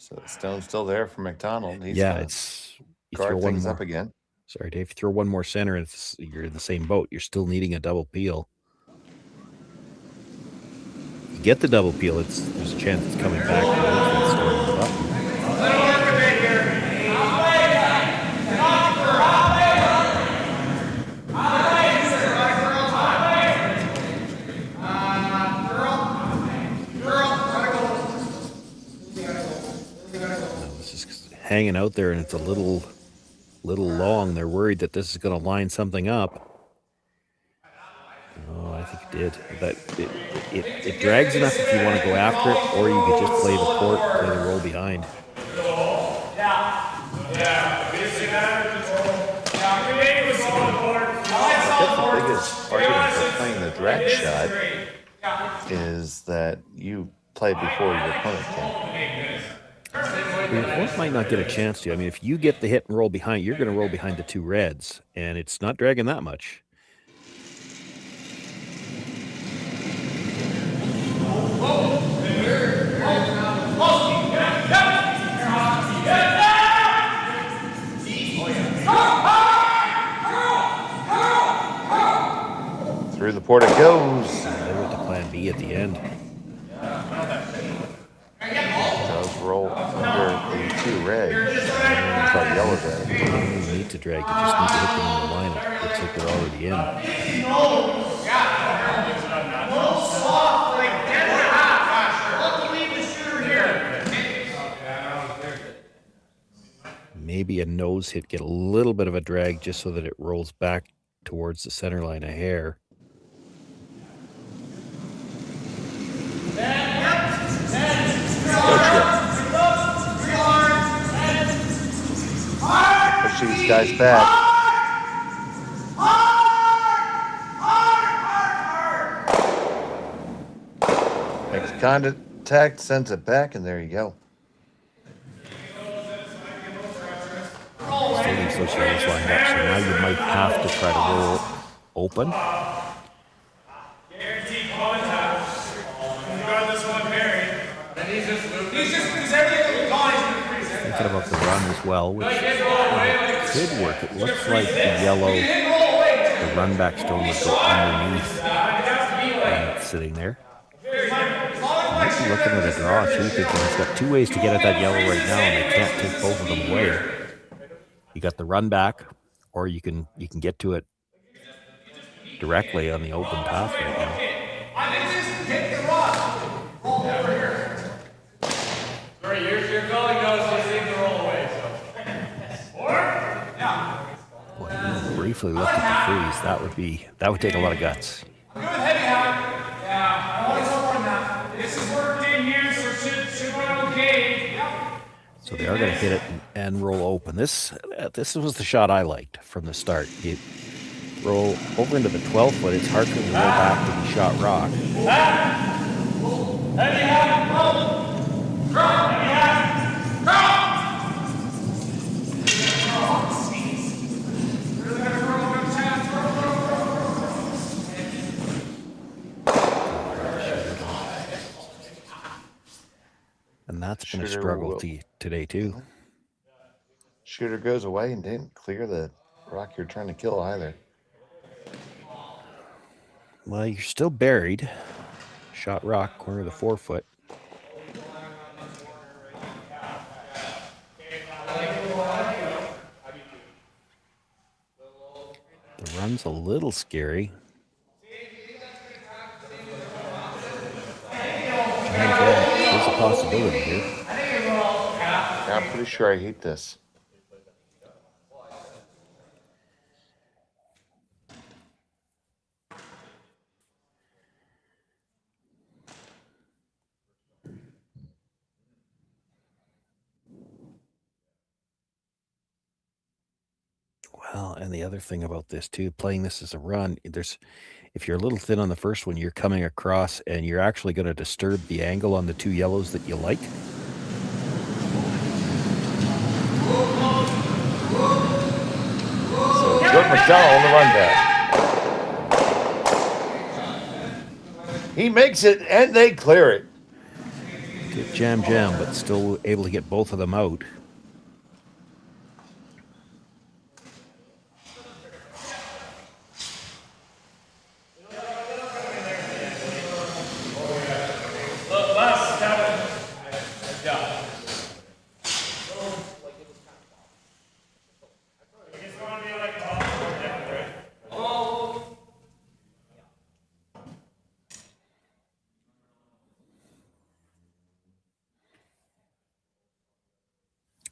So the stone's still there for McDonald. He's It's you throw guard one things more up again. Sorry, Dave. If you throw one more center, you're in the same boat. You're still needing a double peel. You get the double peel, there's a chance it's coming back. It's starting the button. This is hanging out there, and it's a little long. They're worried that this is going to line something up. Oh, I think it did. But it drags enough if you want to go after it, or you could just play the court, play the roll behind. That's the biggest argument for playing the drag shot is that you play before your opponent can. Your opponent might not get a chance to. I mean, if you get the hit and roll behind, you're going to roll behind the two reds, and it's not dragging that much. Through the port it goes. They went to plan B at the end. Does roll under the two reds. Sorry, yellow red. You don't even need to drag. You just need to hit them in the lineup. Looks like they're already in. Maybe a nose hit, get a little bit of a drag just so that it rolls back towards the center line a hair. Push these guys back. Makes contact, sends it back, and there you go. Still leaves those yellows lined up, so now you might have to try to roll open. Thinking about the run as well, which could work. It looks like the yellow, the run back stone would go underneath and it's sitting there. Might be looking at a draw too, thinking he's got two ways to get at that yellow right now, and they can't take both of them away. You got the run back, or you can get to it directly on the open path right now. Sorry, your colleague knows to leave the roll away, so. Boy, you briefly looked at the freeze. That would take a lot of guts. Good, heavy hand. Yeah, always open that. This is working here, so should be okay. Yep. So they are going to hit it and roll open. This was the shot I liked from the start. You roll over into the 12 foot. It's hard for them to roll back to be shot rock. Heavy hand, roll. Drop, heavy hand, drop. That's been a Shooter struggle will- today too. Shooter goes away and didn't clear the rock you're trying to kill either. Well, you're still buried. Shot rock, corner of the 4-foot. The run's a little scary. There's a possibility here. Yeah, I'm pretty sure I hate this. Well, and the other thing about this too, playing this as a run, if you're a little thin on the first one, you're coming across and you're actually going to disturb the angle on the two yellows that you like. So Jordon McDonald on the run back. He makes it and they clear it. Good jam, but still able to get both of them out.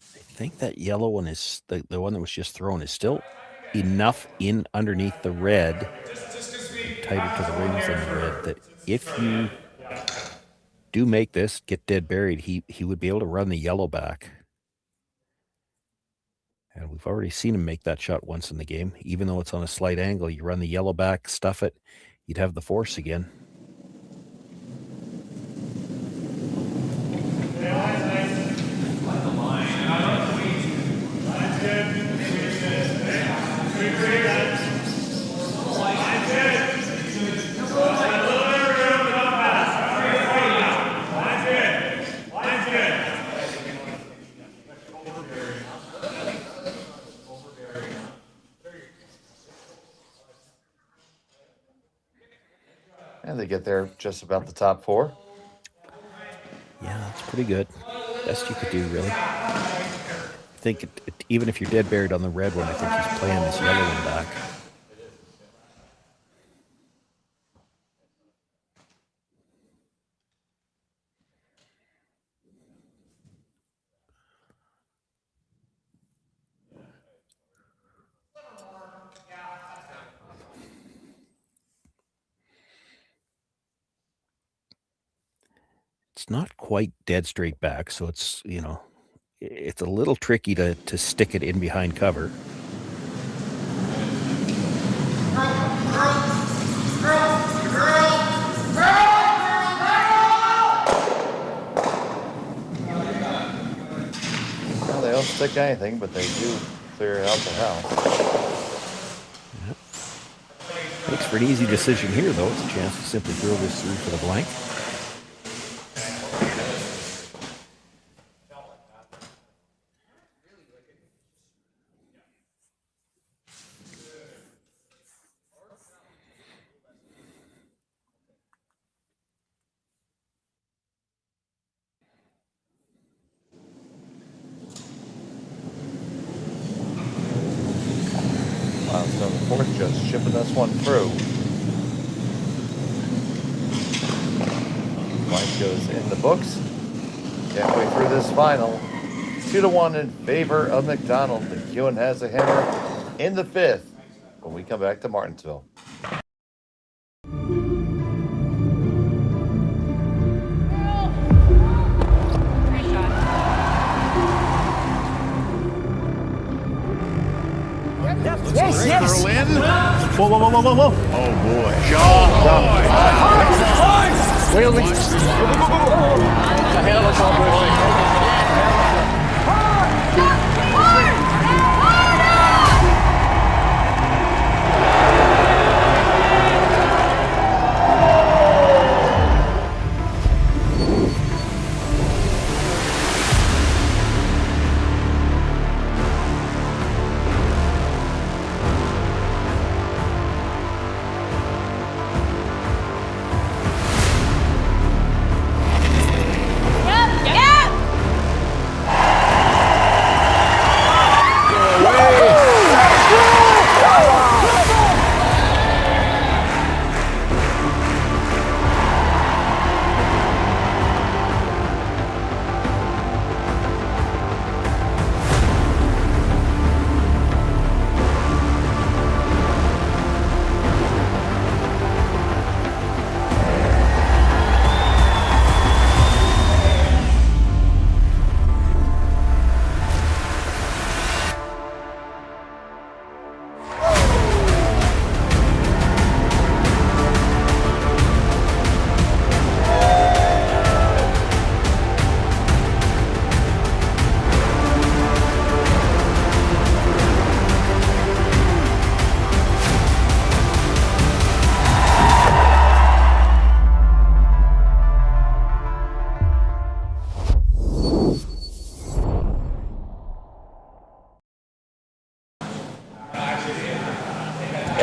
I think that yellow one is the one that was just thrown is still enough in underneath the red, tighter to the rings than the red, that if you do make this get dead buried, he would be able to run the yellow back. And we've already seen him make that shot once in the game. Even though it's on a slight angle, you run the yellow back, stuff it, you'd have the force again. And they get there just about the top four. Yeah, that's pretty good. Best you could do, really. I think even if you're dead buried on the red one, I think he's playing this yellow one back. It's not quite dead straight back, so it's, it's a little tricky to stick it in behind cover. Well, they don't stick anything, but they do clear out the house. Yep. Makes for an easy decision here, though. It's a chance to simply drill this through for the blank. So the fourth just shipping this one through. Blank goes in the books. Halfway through this final, 2-1 in favor of McDonald. McEwen has a hammer in the fifth when we come back to Martensville. Yes. Throw in. Whoa. Oh boy. John.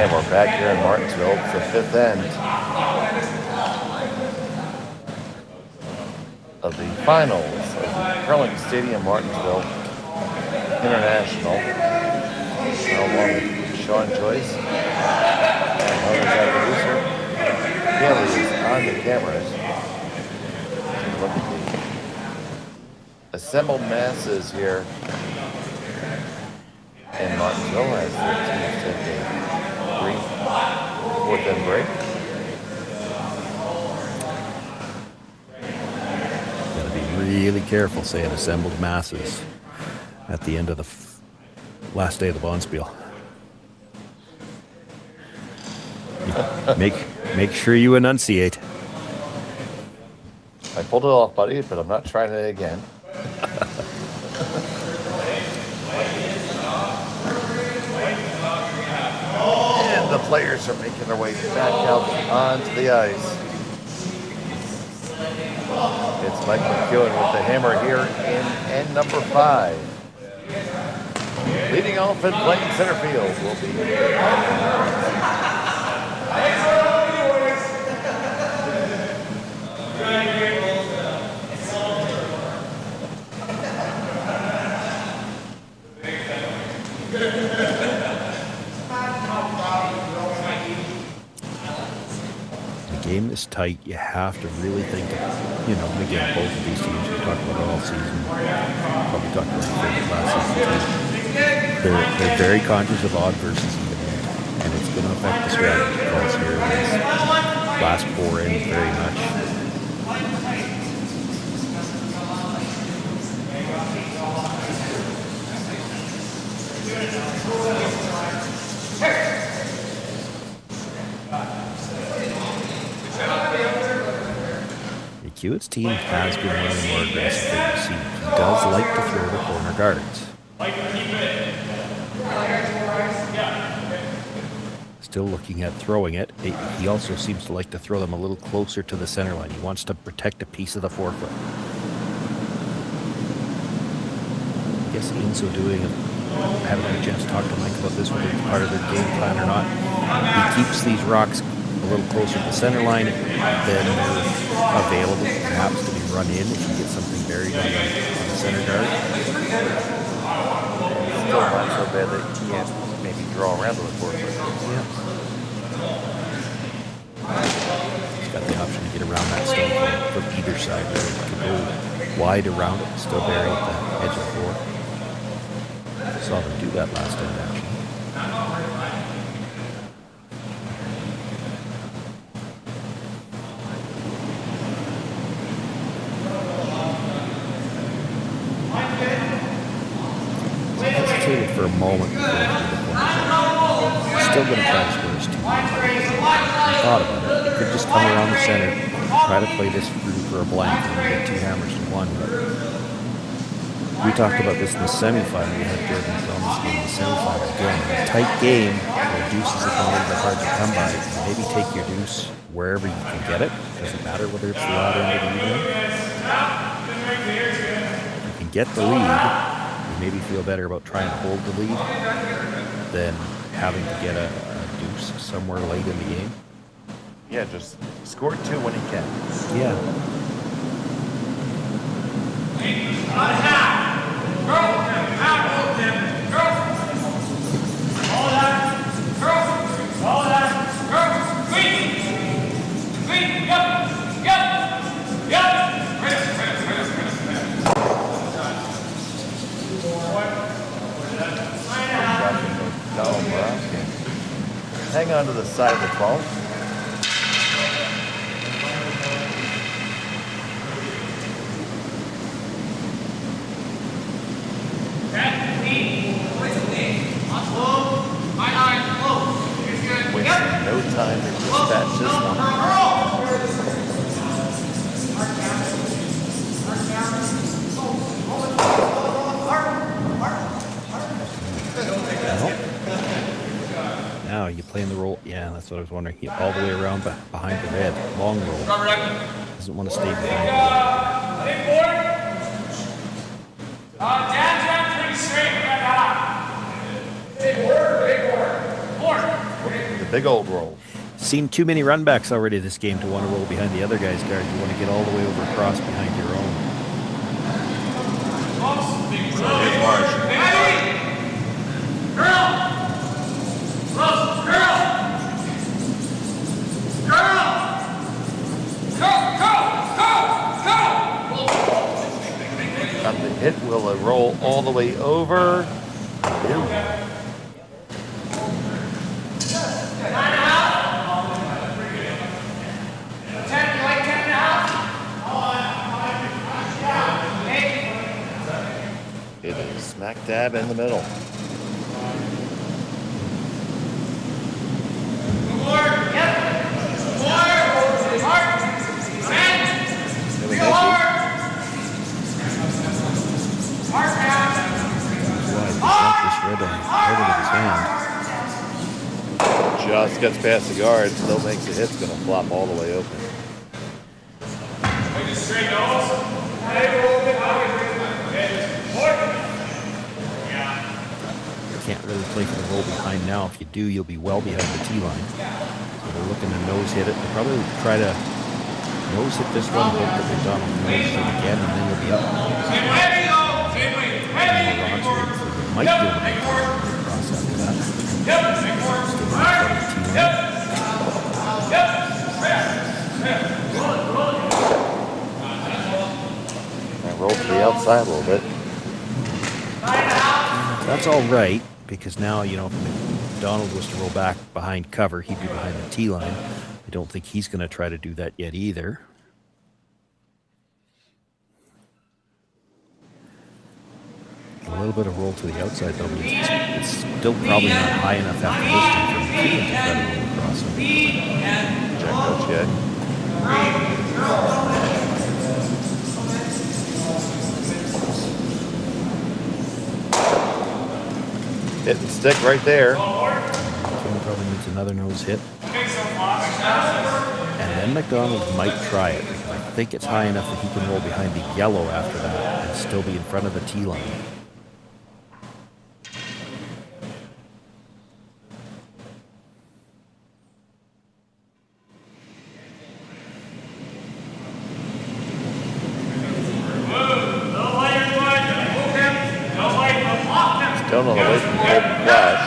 And we're back here in Martensville. It's the fifth end of the finals of the Curling Stadium Martensville International. Along with Sean Joyce and others, our producer. Kelly is on the cameras. Look at the assembled masses here in Martensville as the teams take a brief fourth end break. Gotta be really careful saying assembled masses at the end of the last day of the Bonspiel. Make sure you enunciate. I pulled it off, buddy, but I'm not trying it again. And the players are making their way back out onto the ice. It's Mike McEwen with the hammer here in end number 5. Leading off and playing center field will be The game is tight. You have to really think of, and again, both of these teams, we talked about all season, probably talked about it last season too. They're very conscious of odd versus even end, and it's going to affect the strategy calls here in these last 4 ends very much. McEwen's team has been running more aggressive than we've seen. He does like to throw the corner guards. Still looking at throwing it. He also seems to like to throw them a little closer to the center line. He wants to protect a piece of the forefoot. I guess in so doing, I haven't had a chance to talk to Mike about this, whether it's part of their game plan or not. He keeps these rocks a little closer to the center line, then they're available perhaps to be run in if you get something buried on the center guard. Still not so bad that you can't maybe draw around to the forefoot. Yeah. He's got the option to get around that stone from either side. Really. He could go wide around it and still bury at the edge of the floor. Saw them do that last end, actually. Hesitated for a moment before he threw the corner. Still going to try to score his 2. He thought about it. He could just come around the center, try to play this through for a blank, and get 2 hammers to 1. But we talked about this in the semifinal. We had Jordon McDonald in the semifinal again. A tight game where deuces are a little bit hard to come by. Maybe take your deuce wherever you can get it. Doesn't matter whether it's the odd end or the even end. If you can get the lead, maybe feel better about trying to hold the lead than having to get a deuce somewhere late in the game. Yeah, just score 2 when he can. Yeah. Hang on to the side of the 12. Wasting no time to dispatch this one. Now you playing the roll. Yeah, that's what I was wondering. He all the way around behind the red. Long roll. Doesn't want to stay behind the red. Down pretty straight. Big board. Big old roll. Seen too many runbacks already this game to want to roll behind the other guy's guard. You want to get all the way over across behind your own. So here's Marsh. Got the hit. Will it roll all the way over? No. It is smack dab in the middle. Just gets past the guard, still makes the hit's gonna flop all the way open. Can't really play for the roll behind now. If you do, you'll be well behind the T line. So they're looking to nose hit it. They'll probably try to nose hit this one, hope that McDonald nose hit again, and then you'll be up. Might be able to make it across after that. Still in front of the T line. I rolled to the outside a little bit. That's all right, because now, you know, if McDonald was to roll back behind cover, he'd be behind the T line. I don't think he's going to try to do that yet either. A little bit of roll to the outside, though, but it's still probably not high enough after this one for McEwen to try to roll across him. Check coach yet. Hit and stick right there. McEwen probably needs another nose hit. And then McDonald might try it. I think it's high enough that he can roll behind the yellow after that and still be in front of the T line. Still not away from the open flash.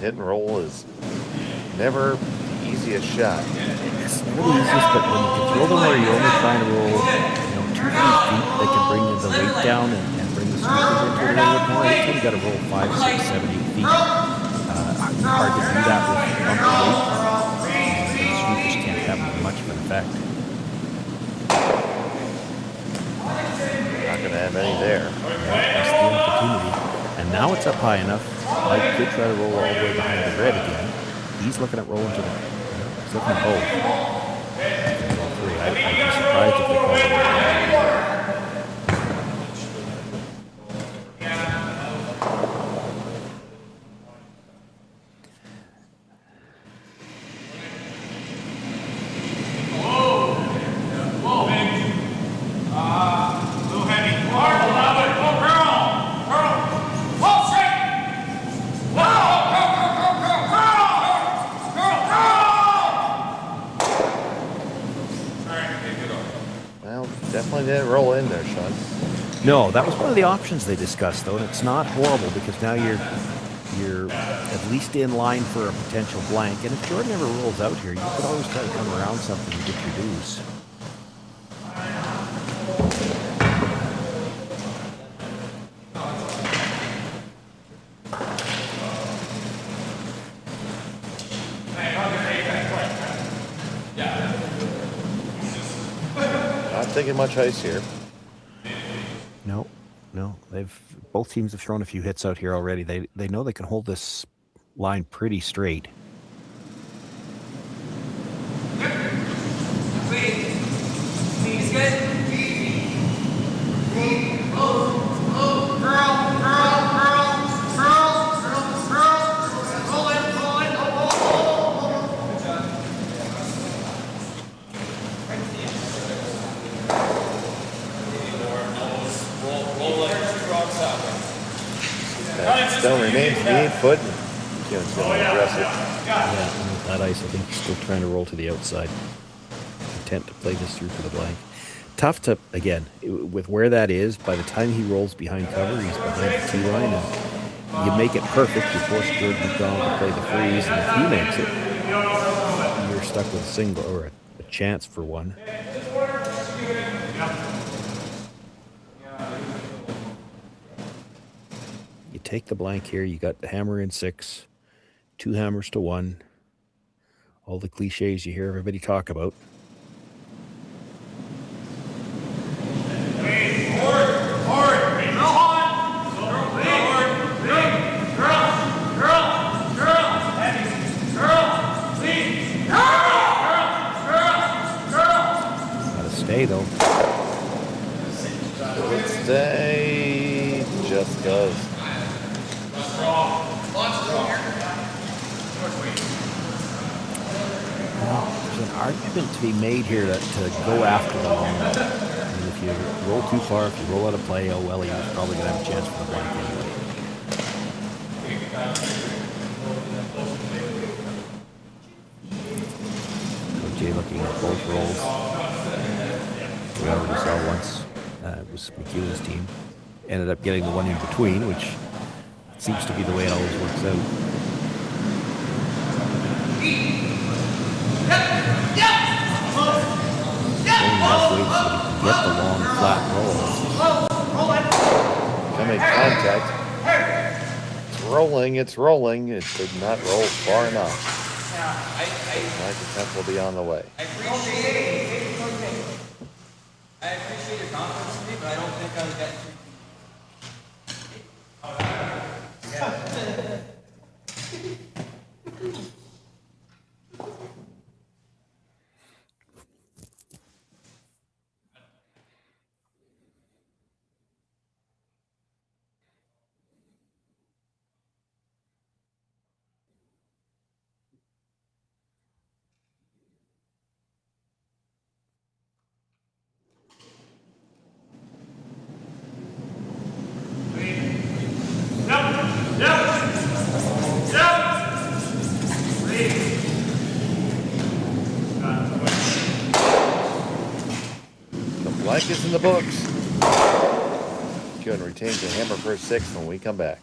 Hit and roll is never the easiest shot. It's never the easiest, but when you can throw them where you're only trying to roll, 2-3 feet, they can bring the weight down and bring the sweepers into it a little bit more. Anytime you got to roll 5, 6, 7, 8 feet, hard to do that with bumpy weight. The sweepers can't have much of an effect. Not going to have any there. That's the opportunity. And now it's up high enough. Mike could try to roll all the way behind the red again. He's looking at rolling to the... He's looking at both. I'd be surprised if they call it. Definitely didn't roll in there, Sean. No, that was one of the options they discussed, though, and it's not horrible because now you're at least in line for a potential blank. And if Jordan ever rolls out here, you could always try to come around something and get your dues. Taking much ice here. No. Both teams have thrown a few hits out here already. They know they can hold this line pretty straight. Stone remains the 8 foot. McEwen's going to address it. Yeah, and with that ice, I think he's still trying to roll to the outside. Intent to play this through for the blank. Tough to, again, with where that is, by the time he rolls behind cover, he's behind the tee line, and you make it perfect. You force Jordon McDonald to play the freeze, and if he makes it, you're stuck with a single or a chance for one. You take the blank here. You got the hammer in 6, 2 hammers to 1. All the cliches you hear everybody talk about. Stay though. Good stay. Just does. Well, there's an argument to be made here that to go after the long ball. I mean, if you roll too far, if you roll out of play, oh well, you're probably going to have a chance for the blank anyway. Coach Jay looking at both rolls. We already saw once it was McEwen's team. Ended up getting the one in between, which seems to be the way it always works out. Only halfway so he can get the long flat roll. Coming contact. It's rolling. It did not roll far enough. Ninth attempt will be on the way. I appreciate your confidence in me, but I don't think I was getting too Blank is in the books. McEwen retains the hammer for 6 when we come back.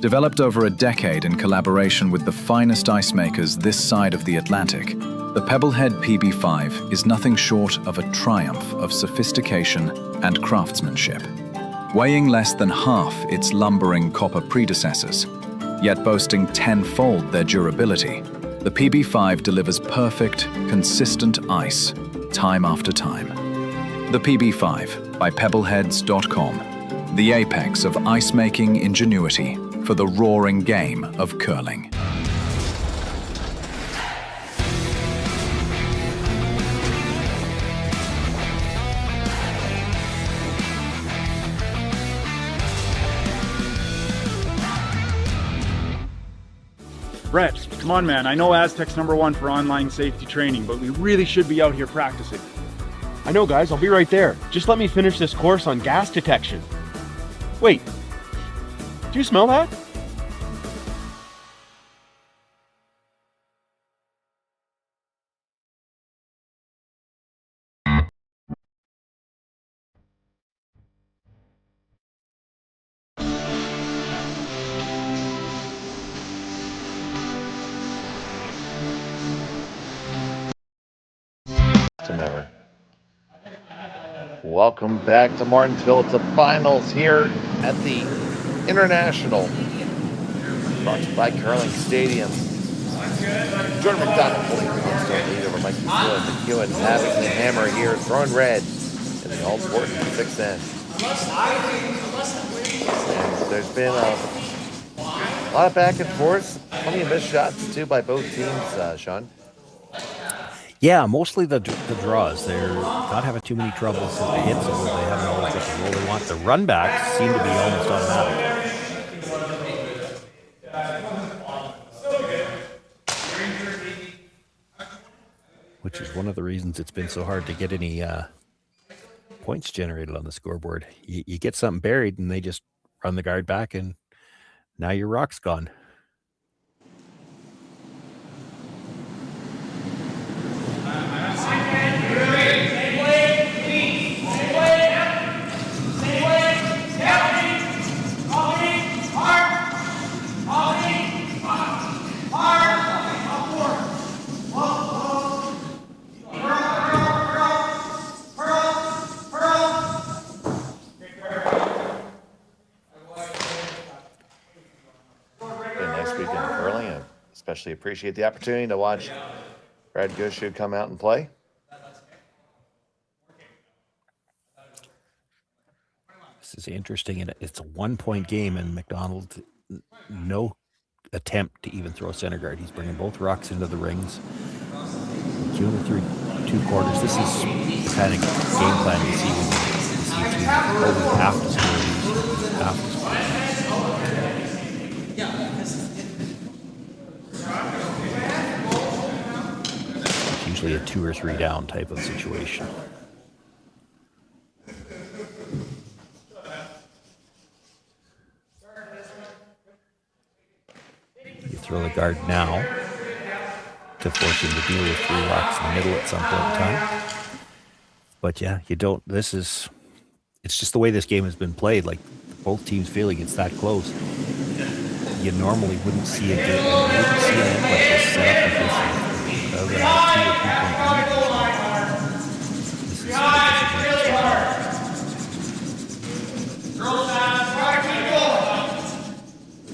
Developed over a decade in collaboration with the finest ice makers this side of the Atlantic, the Pebblehead PB5 is nothing short of a triumph of sophistication and craftsmanship. Weighing less than half its lumbering copper predecessors, yet boasting tenfold their durability, the PB5 delivers perfect, consistent ice time after time. The PB5 by Pebbleheads.com, the apex of ice-making ingenuity for the roaring game of curling. Brett, come on, man. I know Aztec's #1 for online safety training, but we really should be out here practicing. I know, guys. I'll be right there. Just let me finish this course on gas detection. Wait. Do you smell that? Never. Welcome back to Martensville. It's the finals here at the International, brought to you by Curling Stadium. Jordon McDonald pulling the lead over McEwen. Having the hammer here, throwing red in the all-sport 6th end. And there's been a lot of back and forth, plenty of missed shots too by both teams, Sean. Yeah, mostly the draws. They're not having too many troubles with the hits, although they haven't always got the roll they want. The runbacks seem to be almost automatic. Which is one of the reasons it's been so hard to get any points generated on the scoreboard. You get something buried and they just run the guard back, and now your rock's gone. Especially appreciate the opportunity to watch Brad Gushu come out and play. This is interesting, and it's a 1-point game, and McDonald, no attempt to even throw center guard. He's bringing both rocks into the rings. McEwen through 2 quarters. This is the kind of game plan you see when you see teams over half the score. Half the score. Usually a 2 or 3 down type of situation. You throw the guard now to force him to deal with 3 rocks in the middle at some point in time. But yeah, you don't, it's just the way this game has been played. Like, both teams feeling it's that close. You normally wouldn't see a game, you wouldn't see an end like this set up like this. Other than a 2 or 3 point lead. This is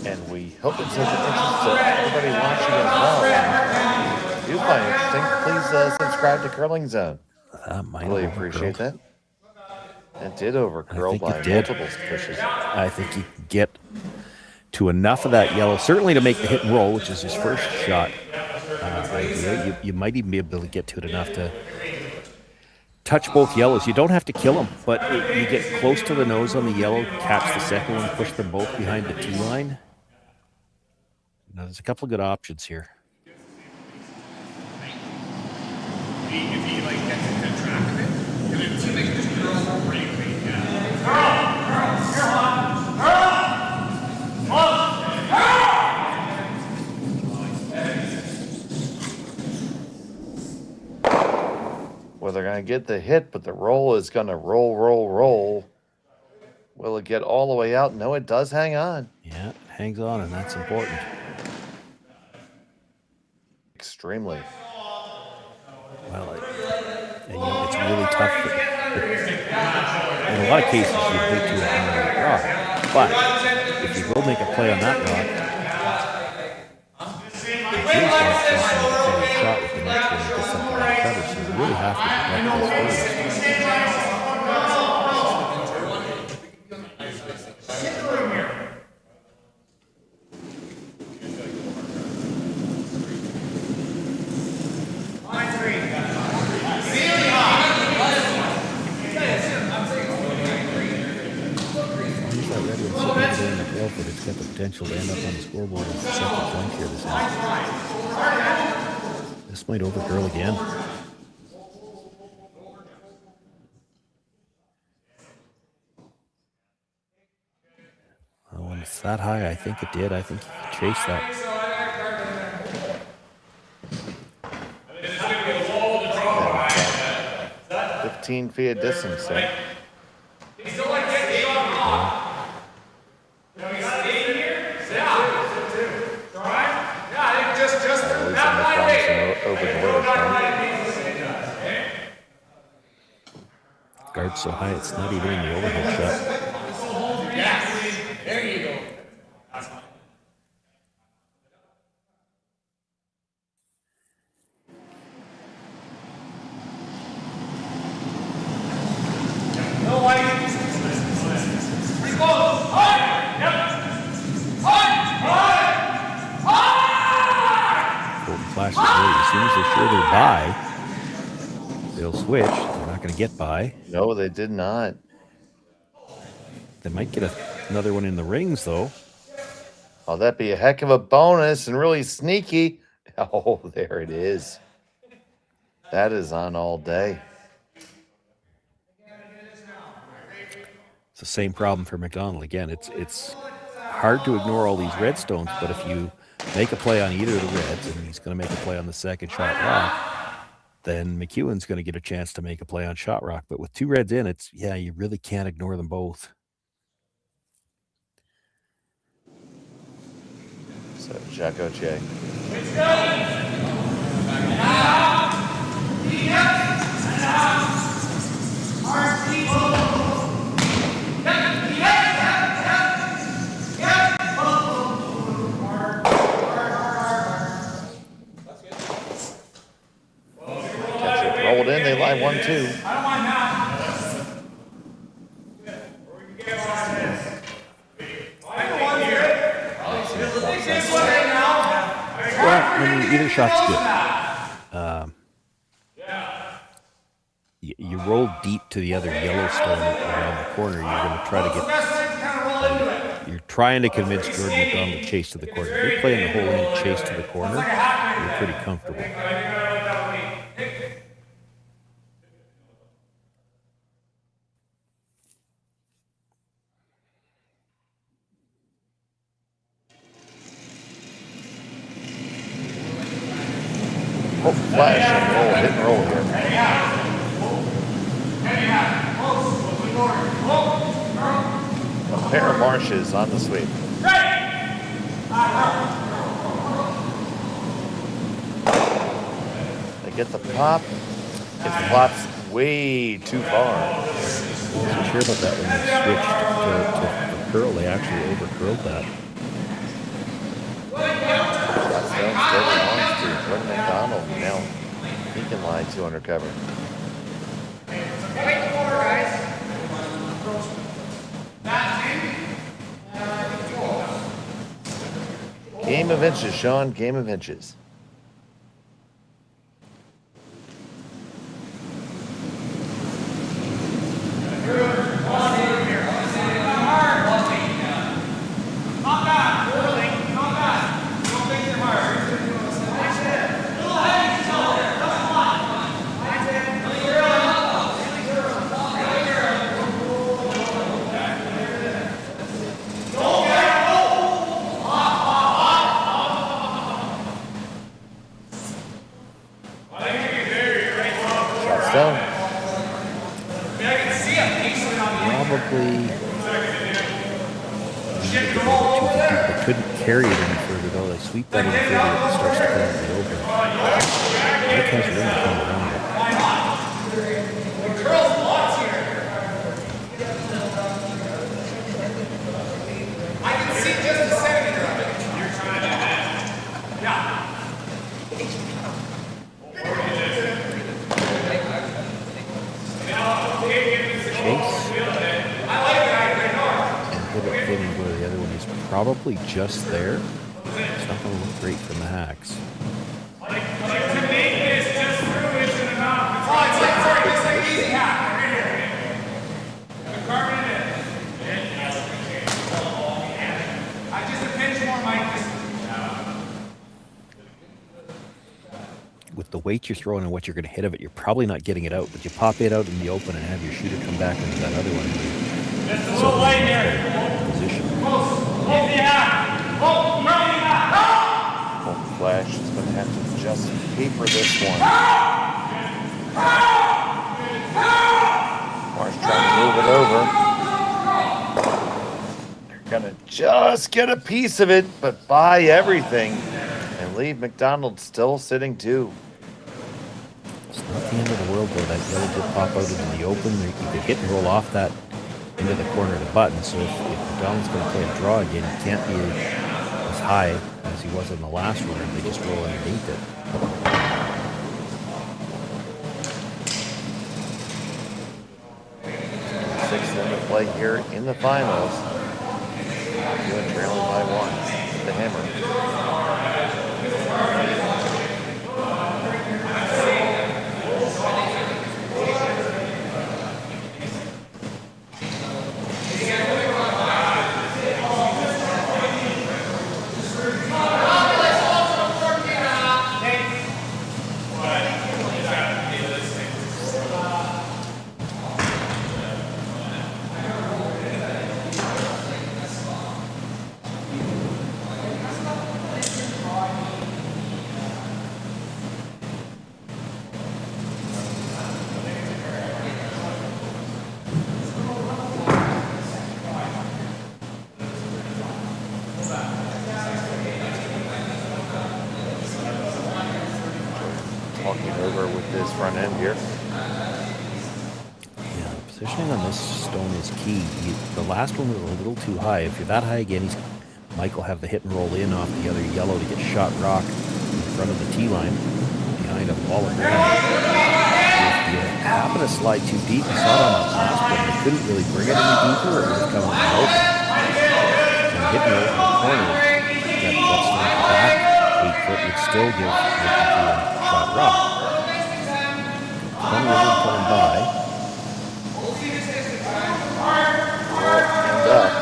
And we hope it's of interest to everybody watching as well. If you find it interesting, please subscribe to Curling Zone. Really appreciate that. It did overcurl by multiple pushes. I think he can get to enough of that yellow, certainly to make the hit and roll, which is his first shot. You might even be able to get to it enough to touch both yellows. You don't have to kill them, but you get close to the nose on the yellow, catch the second one, push them both behind the tee line. Now, there's a couple of good options here. If he like gets into the track of it, and it's like this girl really Well, they're going to get the hit, but the roll is going to roll. Will it get all the way out? No, it does hang on. Yeah, it hangs on, and that's important. Extremely. Well, it's really tough. In a lot of cases, you hate to have rock. But if you go make a play on that rock, it's really shot with the next one to get something on the cover. So you really have to protect this first. But it's got the potential to end up on the scoreboard as the second point here this inning. This might overgirl again. Well, when it's that high, I think it did. I think he could chase that. 15 feet of distance there. Guard's so high, it's not even in the overhead shot. Yes, there you go. No light. Pretty close. Hard. Yep. Hard. Golden flash is ready. As soon as they're sure they're by, they'll switch. They're not going to get by. No, they did not. They might get another one in the rings, though. Oh, that'd be a heck of a bonus and really sneaky. Oh, there it is. That is on all day. It's the same problem for McDonald. Again, it's hard to ignore all these red stones, but if you make a play on either of the reds, and he's going to make a play on the second shot rock, then McEwen's going to get a chance to make a play on shot rock. But with two reds in, you really can't ignore them both. So Jacko J. Rolled in, they lie 1-2. I don't mind that. Or we can get one on this. I don't want to hear it. This one right now. Well, I mean, either shot's good. You roll deep to the other yellow stone around the corner. You're going to try to get. You're trying to convince Jordon McDonald to chase to the corner. If you're playing the whole end chase to the corner, you're pretty comfortable. Oh, flash and roll, hit and roll here. A pair of Marshes on the sweep. They get the pop. It flops way too far. I wasn't sure about that when they switched to curl. They actually over-curled that. Jordon McDonald now he can lie 2 under cover. Game of inches, Sean. Game of inches. Couldn't carry it any further though. They sweep that in further, it starts to come out in the open. Mike has room to come around it. I can see just a centimeter of it. You're trying to probably just there. It's not going to look great from the hacks. To make this just through isn't enough. It's like easy hack right here. The carbon in. Just a pinch more, Mike. With the weight you're throwing and what you're going to hit of it, you're probably not getting it out, but you pop it out in the open and have your shooter come back into that other one. Just a little light here. Position. Flash is going to have to just paper this one. Marsh trying to move it over. They're going to just get a piece of it, but buy everything and leave McDonald still sitting 2. It's not the end of the world though. That yellow did pop out into the open. You could hit and roll off that into the corner of the button. So if McDonald's going to play a draw again, he can't be as high as he was in the last one. They just roll underneath it. 6 to play here in the finals. McEwen trailing by 1. The hammer. walking over with his front end here. Yeah, positioning on this stone is key. The last one was a little too high. If you're that high again, Mike will have the hit and roll in off the other yellow to get shot rock in front of the tee line behind a wall of ground. If you happen to slide too deep, you saw it on the last one, you couldn't really bring it any deeper, or it would have come out in open. And hit and roll from the corner, that's not the back 8 foot would still give McEwen shot rock. Plenty of room coming by. And up.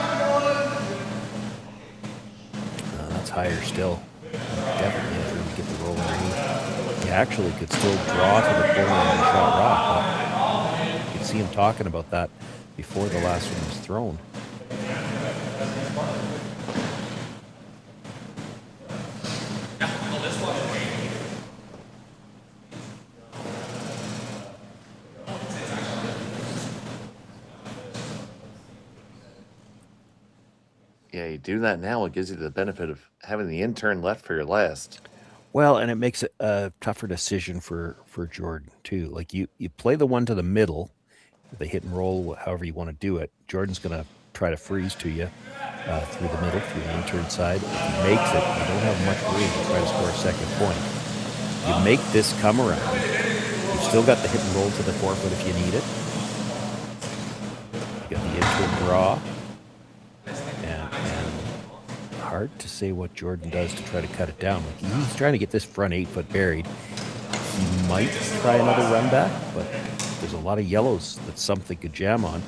That's higher still. Definitely has room to get the roll underneath. He actually could still draw to the corner and shot rock. You could see him talking about that before the last one was thrown. Yeah, you do that now, it gives you the benefit of having the intern left for your last. Well, and it makes it a tougher decision for Jordan too. Like you play the one to the middle, the hit and roll, however you want to do it. Jordan's going to try to freeze to you through the middle, through the intern side. If he makes it, you don't have much room to try to score a second point. You make this come around. You've still got the hit and roll to the 4 foot if you need it. You got the intern draw. And hard to say what Jordan does to try to cut it down. Like he's trying to get this front 8 foot buried. He might try another run back, but there's a lot of yellows that something could jam on.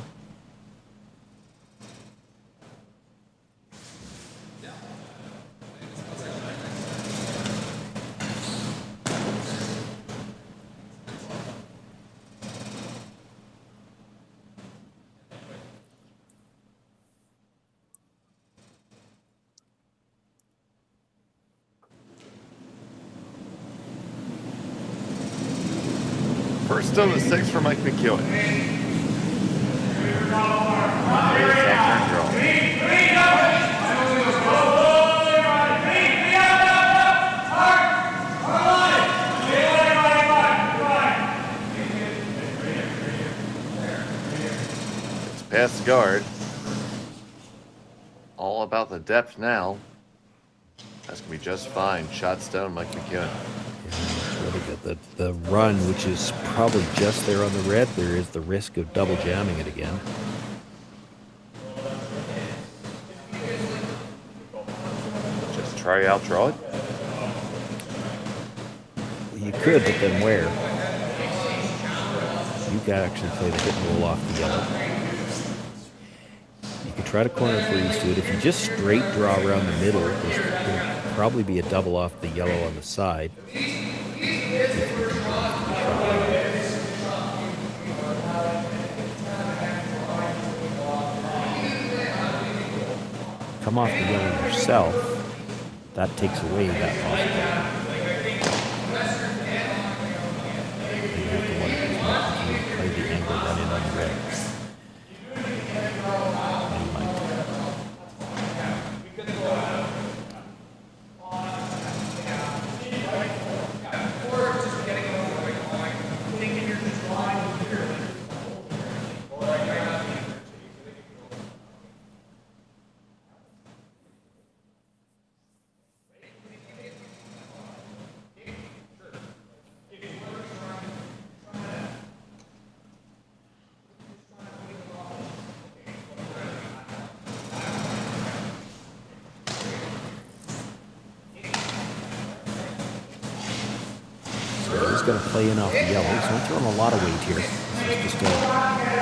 First on the 6 for Mike McEwen. There's that turn draw. It's past the guard. All about the depth now. That's going to be just fine. Shots down, Mike McEwen. Really good. The run, which is probably just there on the red, there is the risk of double jamming it again. Just try out, draw it. Well, you could, but then where? You could actually play the hit and roll off the yellow. You could try to corner freeze to it. If you just straight draw around the middle, there'll probably be a double off the yellow on the side. Come off the yellow yourself, that takes away that possibility. You have to wonder if you play the angle run in on the red. Going to play in off the yellow. So I'm throwing a lot of weight here. This is just a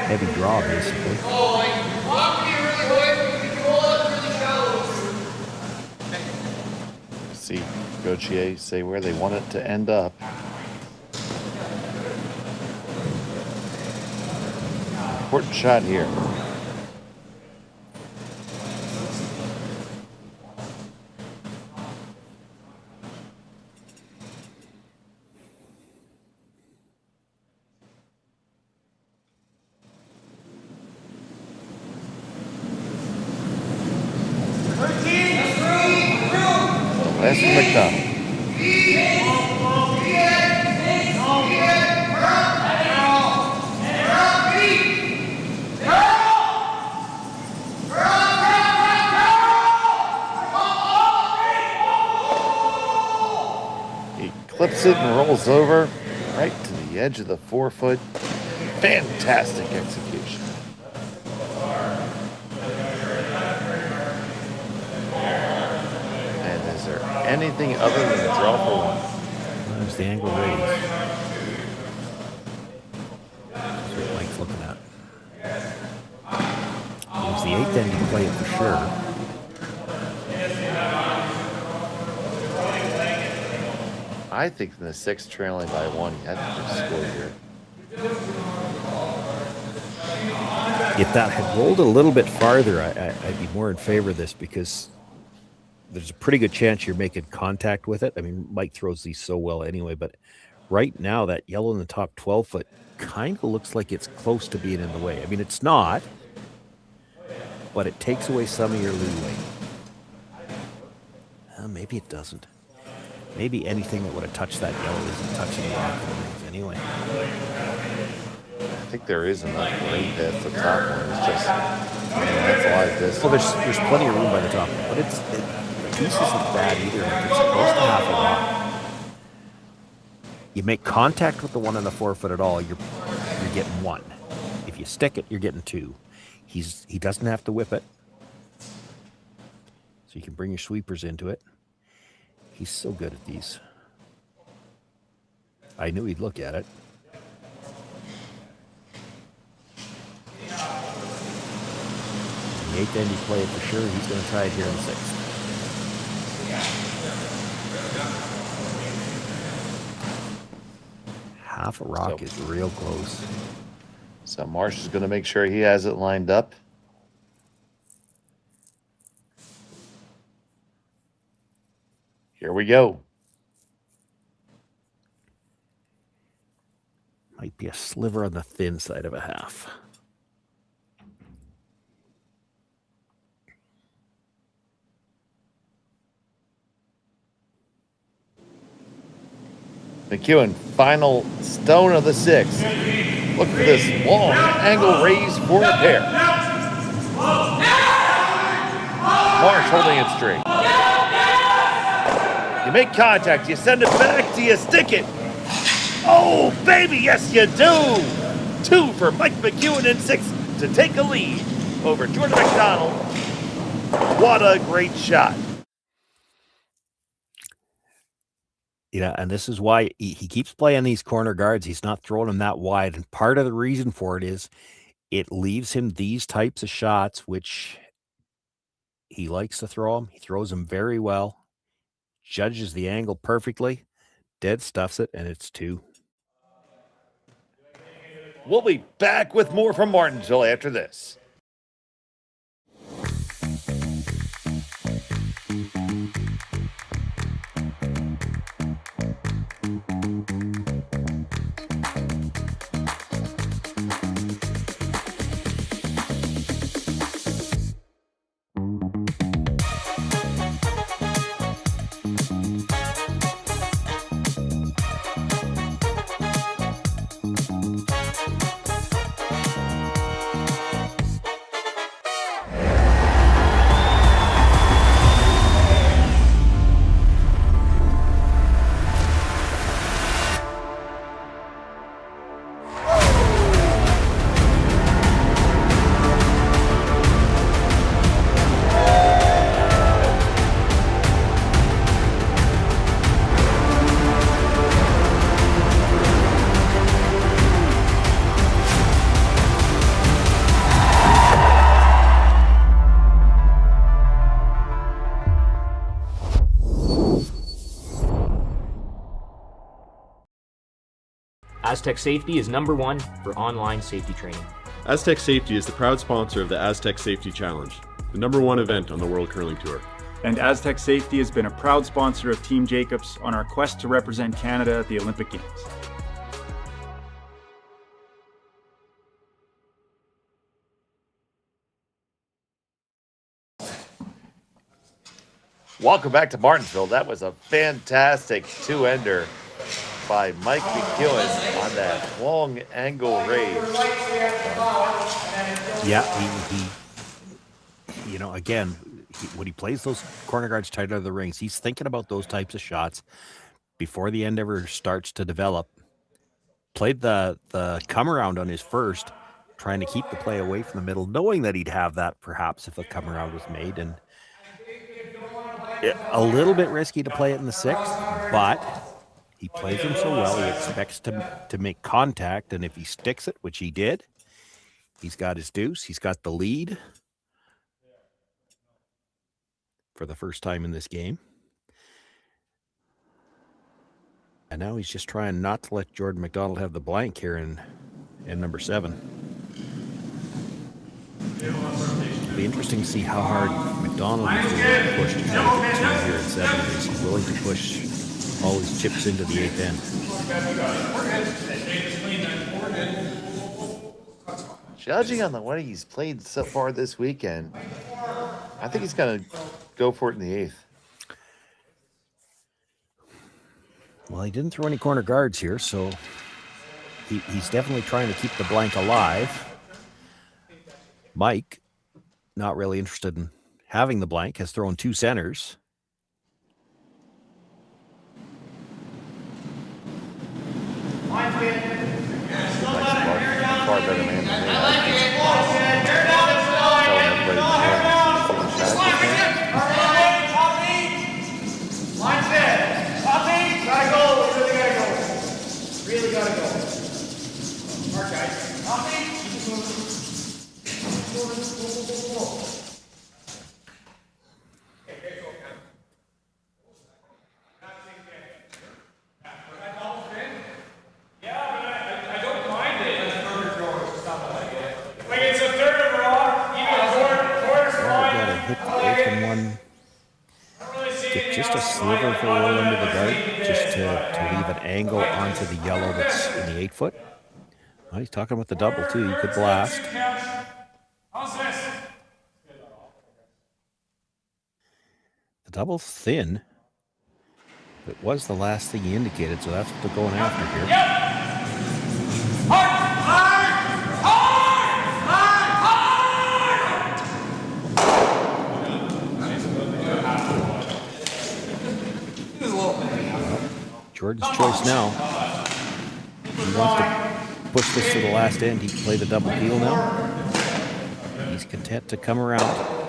heavy draw, basically. See Gauthier say where they want it to end up. Important shot here. McDonald. flips it and rolls over right to the edge of the 4-foot. Fantastic execution. And is there anything other than a draw for one? There's the angle raise. That's what Mike's looking at. It was the 8th end you play it for sure. I think in the 6th, trailing by 1, he had to score here. If that had rolled a little bit farther, I'd be more in favor of this because there's a pretty good chance you're making contact with it. I mean, Mike throws these so well anyway, but right now that yellow in the top 12-foot kind of looks like it's close to being in the way. I mean, it's not, but it takes away some of your leeway. Maybe it doesn't. Maybe anything that would have touched that yellow isn't touching the rock anyway. I think there is enough right past the top one. It's just, that's a lot of distance. Well, there's plenty of room by the top, but the piece isn't bad either. Like it's close to half a rock. You make contact with the one on the 4-foot at all, you're getting 1. If you stick it, you're getting 2. He doesn't have to whip it, so you can bring your sweepers into it. He's so good at these. I knew he'd look at it. The 8th end you play it for sure. He's going to try it here in the 6th. Half a rock is real close. So Marsh is going to make sure he has it lined up. Here we go. Might be a sliver on the thin side of a half. McEwen, final stone of the 6th. Look for this long angle raise for the pair. Marsh holding it straight. You make contact, you send it back, do you stick it? Oh, baby, yes you do! 2 for Mike McEwen in 6th to take a lead over Jordon McDonald. What a great shot. You know, and this is why he keeps playing these corner guards. He's not throwing them that wide. And part of the reason for it is it leaves him these types of shots, which he likes to throw them. He throws them very well, judges the angle perfectly, dead stuffs it, and it's 2. We'll be back with more from Martensville after this. Aztec Safety is #1 for online safety training. Aztec Safety is the proud sponsor of the Aztec Safety Challenge, the #1 event on the World Curling Tour. And Aztec Safety has been a proud sponsor of Team Jacobs on our quest to represent Canada at the Olympic Games. Welcome back to Martensville. That was a fantastic 2-ender by Mike McEwen on that long angle raise. Yeah, he you know, again, when he plays those corner guards tight out of the rings, he's thinking about those types of shots before the end ever starts to develop. Played the come around on his first, trying to keep the play away from the middle, knowing that he'd have that perhaps if a come around was made. And a little bit risky to play it in the sixth, but he plays them so well, he expects to make contact, and if he sticks it, which he did, he's got his deuce. He's got the lead for the first time in this game. And now he's just trying not to let Jordon McDonald have the blank here in number 7. It'll be interesting to see how hard McDonald is willing to push to try to get 2 here in 7. Is he willing to push all his chips into the 8th end? Judging on the way he's played so far this weekend, I think he's going to go for it in the 8th. Well, he didn't throw any corner guards here, so he's definitely trying to keep the blank alive. Mike, not really interested in having the blank, has thrown 2 centers. Far better man than me. Really gotta go. Mark, guys. Just a sliver of a roll into the guard, just to leave an angle onto the yellow that's in the 8-foot. Well, he's talking about the double, too. You could blast. The double's thin. It was the last thing he indicated, so that's what they're going after here. Jordan's choice now. He wants to push this to the last end. He can play the double deal now. He's content to come around.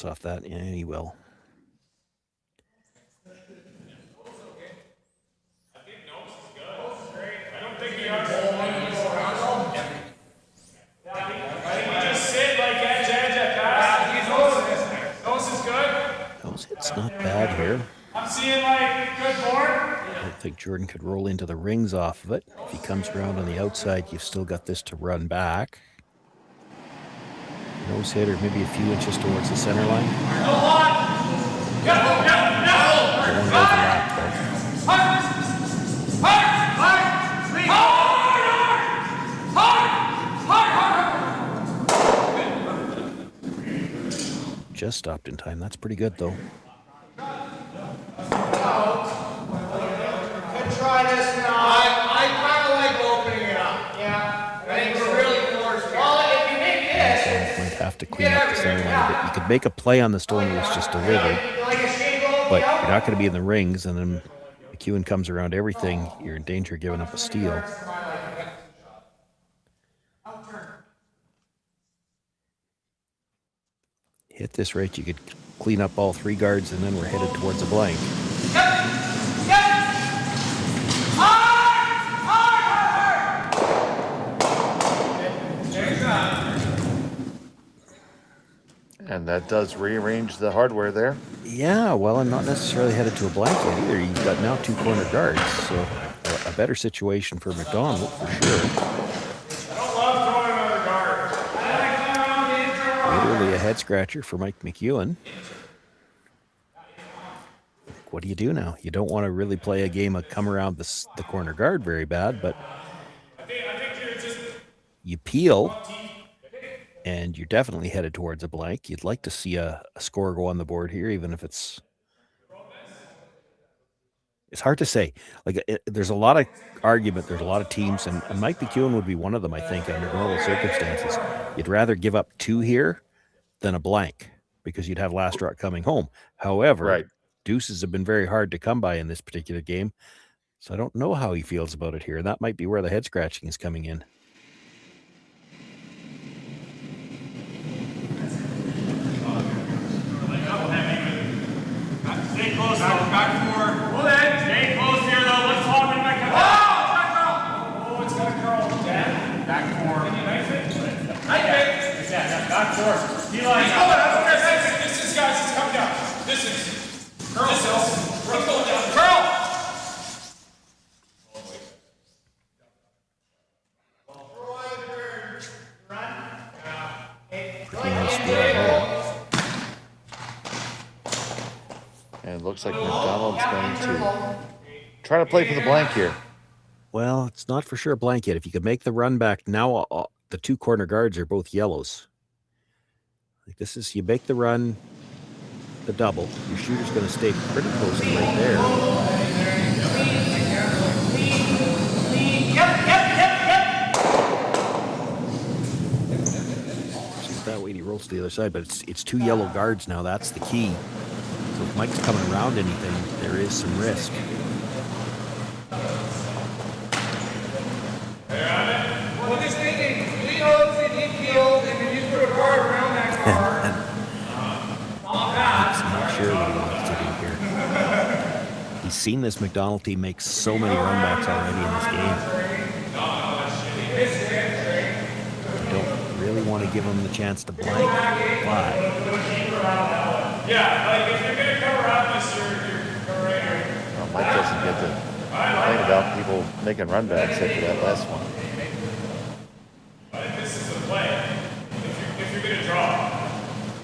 Off that, yeah, he will. It's not bad here. I'm seeing like good board. I don't think Jordan could roll into the rings off of it. If he comes around on the outside, you've still got this to run back. Nose hit, or maybe a few inches towards the center line. Just stopped in time. That's pretty good, though. Good try this now. I kind of like opening it up. Yeah. I think we're really close. Well, if you make this, might have to clean up the center line a bit. You could make a play on the stone that was just delivered, but you're not going to be in the rings, and then McEwen comes around everything. You're in danger of giving up a steal. Hit this right, you could clean up all 3 guards, and then we're headed towards a blank. And that does rearrange the hardware there. Yeah, well, and not necessarily headed to a blank yet either. You've got now 2 corner guards, so a better situation for McDonald for sure. Literally a head scratcher for Mike McEwen. what do you do now? You don't want to really play a game of come around the corner guard very bad, but you peel, and you're definitely headed towards a blank. You'd like to see a score go on the board here, even if it's hard to say. Like, there's a lot of argument. There's a lot of teams, and Mike McEwen would be one of them, I think, under normal circumstances. You'd rather give up 2 here than a blank because you'd have last rock coming home. However, deuces have been very hard to come by in this particular game, so I don't know how he feels about it here. That might be where the head scratching is coming in. Stay close, back 4. Hold it. Stay close here, though. Let's hop in back up. Oh, it's got to curl. Back 4. Can you knife it? Knife it. Yeah, back 4. D-line. This is, guys, it's coming down. This is. Curl. This is. Going down. Curl. And it looks like McDonald's going to try to play for the blank here. Well, it's not for sure a blank yet. If you could make the run back now, the 2 corner guards are both yellows. Like, this is, you make the run, the double. Your shooter's going to stay pretty close to right there. See, that way he rolls to the other side, but it's 2 yellow guards now. That's the key. So if Mike's coming around anything, there is some risk. Well, just thinking, he knows that he peeled, and then you put a guard around that guard. Mike's not sure what he wants to do here. He's seen this McDonald team make so many runbacks already in this game. You don't really want to give him the chance to blank, but Yeah, like if you're going to cover up this, you're cover right here. Well, Mike doesn't get to complain about people making runbacks after that last one. But this is the play. If you're going to draw.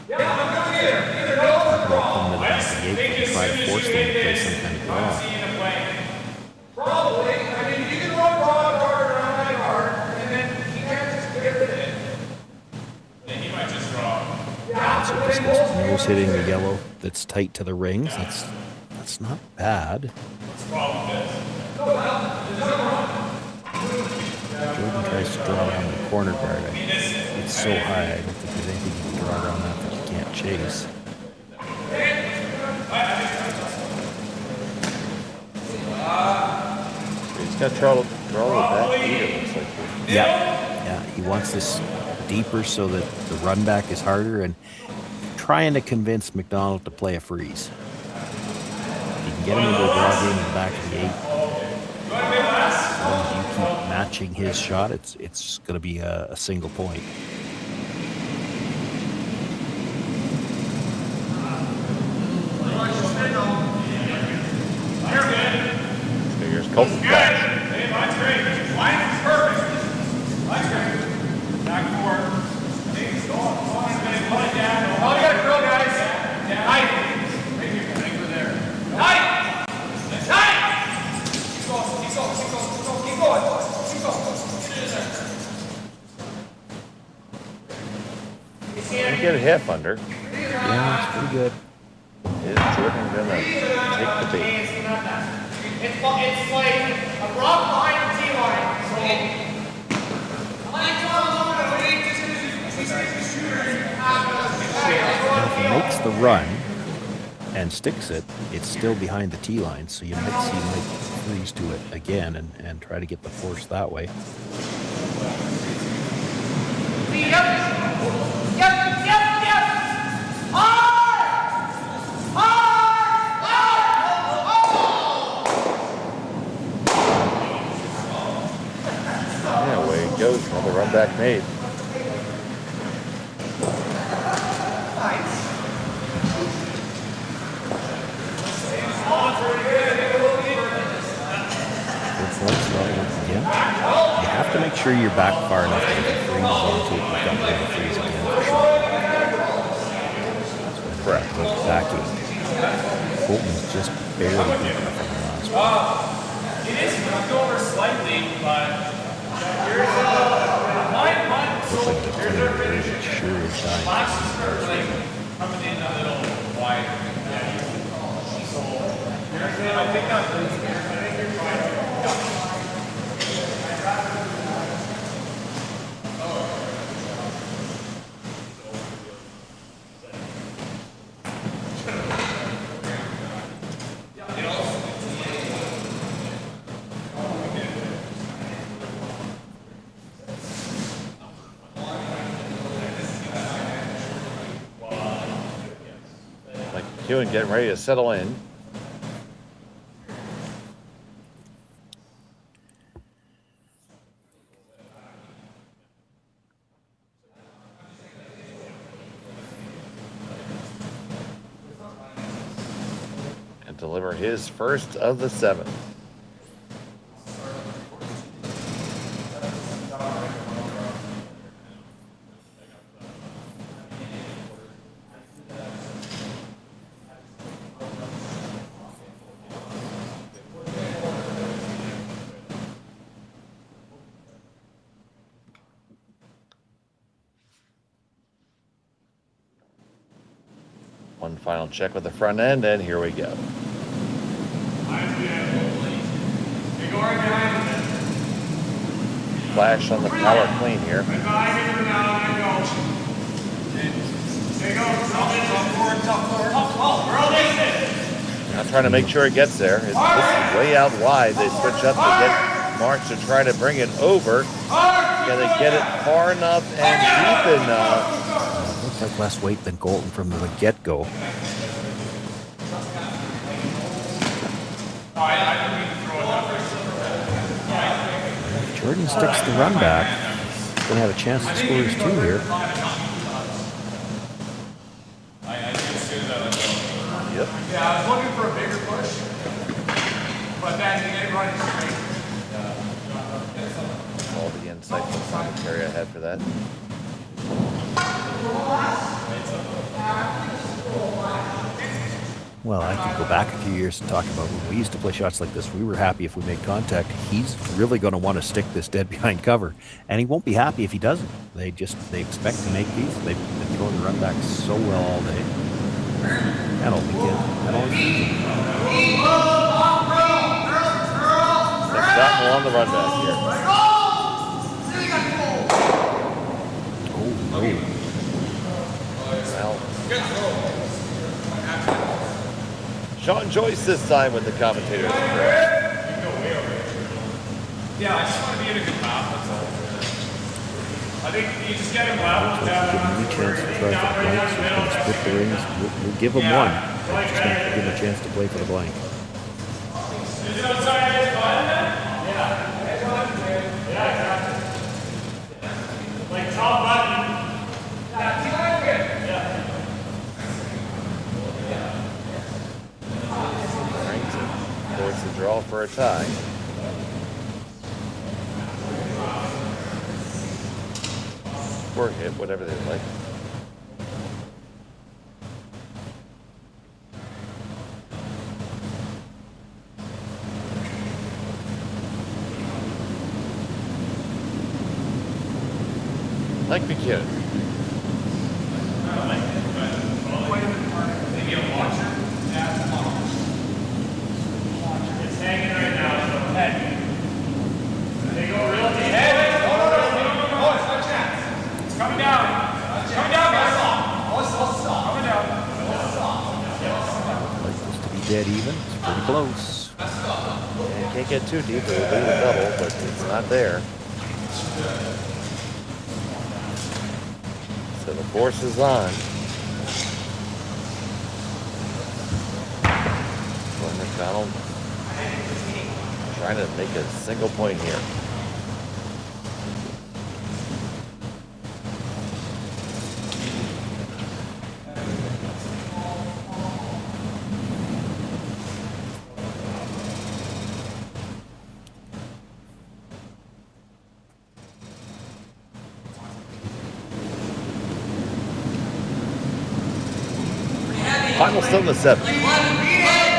Yeah, I'm going either go or draw. I just think as soon as you hit this, I'm seeing a play. Probably. I mean, you can draw a guard around that guard, and then he can't just get rid of it. Then he might just draw. so this gets nose hitting the yellow that's tight to the rings. That's not bad. Jordan tries to draw around the corner guard. It's so high. I don't think there's anything you can draw around that that you can't chase. He's got trouble with that feet, it looks like. Yeah, he wants this deeper so that the run back is harder, and trying to convince McDonald to play a freeze. You can get him into a draw game in the back of the 8. As long as you keep matching his shot, it's going to be a single point. Here's Colton back. Hey, mine's great. Line is perfect. Mine's great. Back forward. Hey, go on. Put it down. Oh, you got to grow, guys. Tight. Right over there. Tight. Tight. Keep going. Keep going. Keep going. Keep going. Keep going. You get a half under. Yeah, it's pretty good. Is Jordan going to take the bait? It's like a rock behind the T-line. So Now, if he makes the run and sticks it, it's still behind the T-line, so you might see Mike freeze to it again and try to get the force that way. Yeah, away he goes. Another run back made. Again. You have to make sure you're back far enough that if you freeze onto it, you've got room to freeze again for sure. Correct. Backing. Colton's just barely beaten him from the last one. It is moved over slightly, but here's nine months. Looks like the Here's their finish. it sure is dying. Last is like coming in a little wider. So I think you're fine. McEwen getting ready to settle in. And deliver his first of the 7. One final check with the front end, and here we go. Flash on the power clean here. Now trying to make sure it gets there. This is way out wide. They switch up to get March to try to bring it over. Can they get it far enough and deep enough? Looks like less weight than Colton from the get-go. If Jordan sticks the run back, he's going to have a chance to score his 2 here. Yep. Yeah, I was looking for a bigger push, but then he didn't run it straight. All the insightful commentary I had for that. Well, I could go back a few years and talk about when we used to play shots like this. We were happy if we made contact. He's really going to want to stick this dead behind cover, and he won't be happy if he doesn't. They expect to make these. They've been throwing the run back so well all day. That'll be good. That'll be easy. McDonald on the run back here. Oh, no. Well, Sean Joyce this time with the commentators. Yeah, I just want to be in a good map, that's all. I think you just get him left. Give him a chance to try for the blank, so he's going to split the rings. We'll give him one. But just not give him a chance to play for the blank. Is it outside his button then? Yeah. Yeah, exactly. Like top button. Yeah. Brings it towards the draw for a tie. Or hit, whatever they like. Like McEwen. Maybe a watcher. It's hanging right now, so head. They go real deep. Hey, no, it's no chance. It's coming down. It's coming down, guys. Coming down. Like this to be dead even. It's pretty close. Yeah, can't get too deep. It'll be the double, but it's not there. So the force is on. Jordon McDonald trying to make a single point here. Final still in the 7th.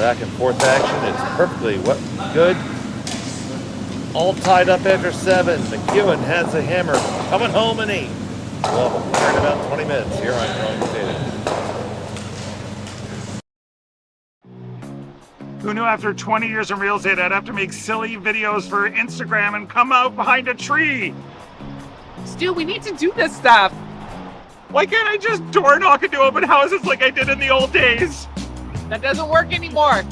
back and forth action. It's perfectly good. All tied up after 7. McEwen has a hammer coming home in 8. We'll have a winner in about 20 minutes here on Curling Stadium. Who knew after 20 years in real estate I'd have to make silly videos for Instagram and come out behind a tree? Stu, we need to do this stuff. Why can't I just door knock into open houses like I did in the old days? That doesn't work anymore.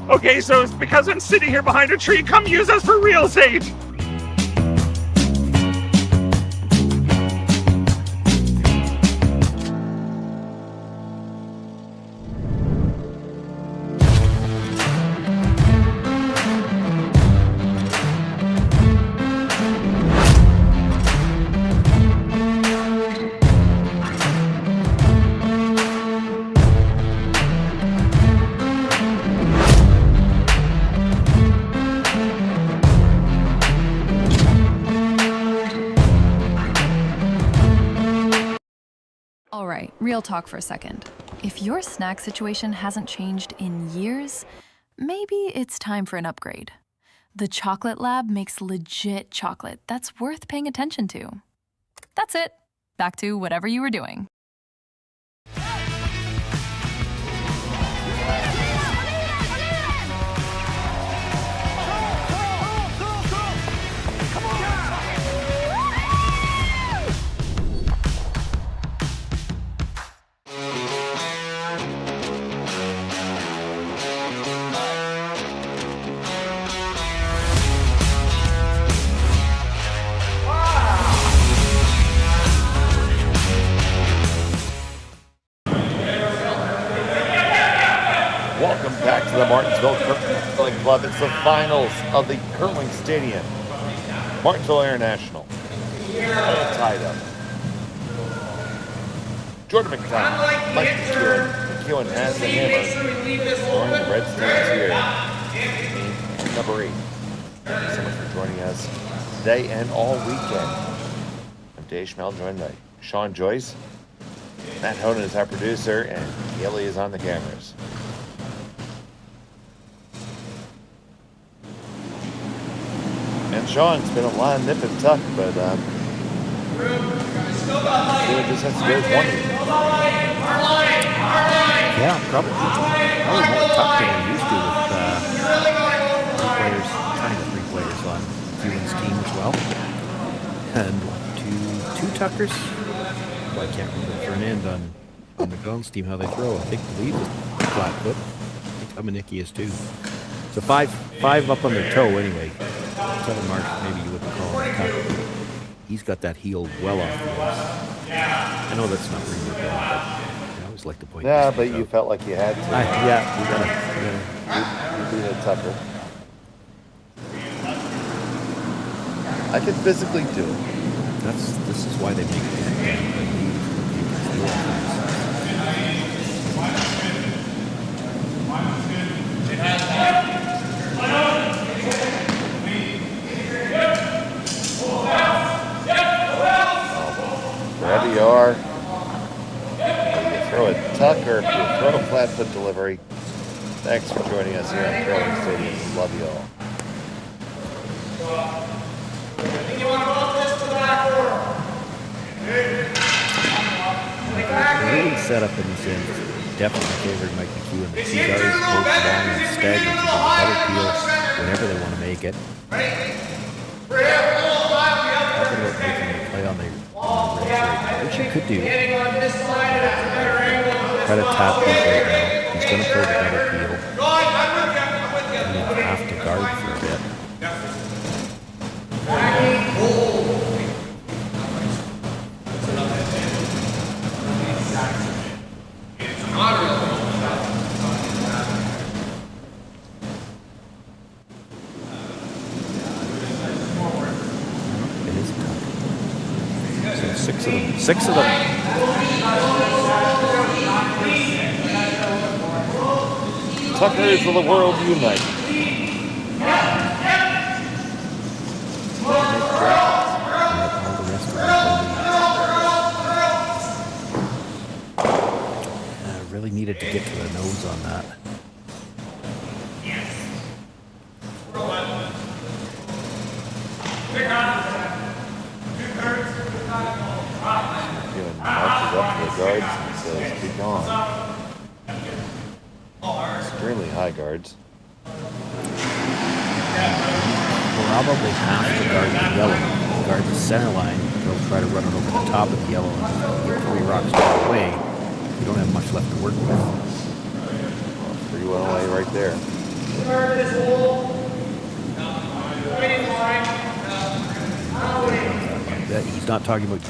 Okay, so it's because I'm sitting here behind a tree. Come use us for real estate. All right, real talk for a second. If your snack situation hasn't changed in years, maybe it's time for an upgrade. The Chocolate Lab makes legit chocolate that's worth paying attention to. That's it. Back to whatever you were doing. Welcome back to the Martensville Curling Club. It's the finals of the Curling Stadium. Martensville International. All tied up. Jordon McDonald, McEwen has the hammer. Joining the Red Steams here. Team number 8. Thank you so much for joining us today and all weekend. I'm Dave Schmel, joined by Sean Joyce. Matt Honan is our producer, and Haley is on the cameras. And Sean, it's been a lot of nip and tuck, but it just has to go with one. Yeah, probably more tucked than we used to with players, kind of 3 players on McEwen's team as well. And 2 tuckers. Well, I can't remember for an end on McDonald's team how they throw. I believe it's flat foot. I think Dominicky is too. So 5 up on their toe anyway. 7 marks, maybe you wouldn't call him a tucker. He's got that heel well off the ice. I know that's not really good, but I always like to point. Yeah, but you felt like you had to. Yeah, we gotta. You beat a tucker. I can physically do it. This is why they make it. Wherever you are, whether you throw a tuck or if you throw a flat foot delivery, thanks for joining us here on Curling Stadium. Love you all. Really set up in this end. Definitely favored Mike McEwen. The 2 guards both long and staggered to do a double peel whenever they want to make it. Talking about making a play on the rim right, which you could do. Try to tap these right now. He's going to pull the double peel. And you have to guard for a bit. It is tough. So 6 of them. 6 of them. Tuckers of the world unite. Really needed to get to the nose on that. McEwen marches up to the guards and says, "Be gone." Extremely high guards. Probably have to guard the yellow. Guard the center line. They'll try to run it over the top of the yellow and get 3 rocks out away. You don't have much left to work with. 3-1 away right there. He's not talking about.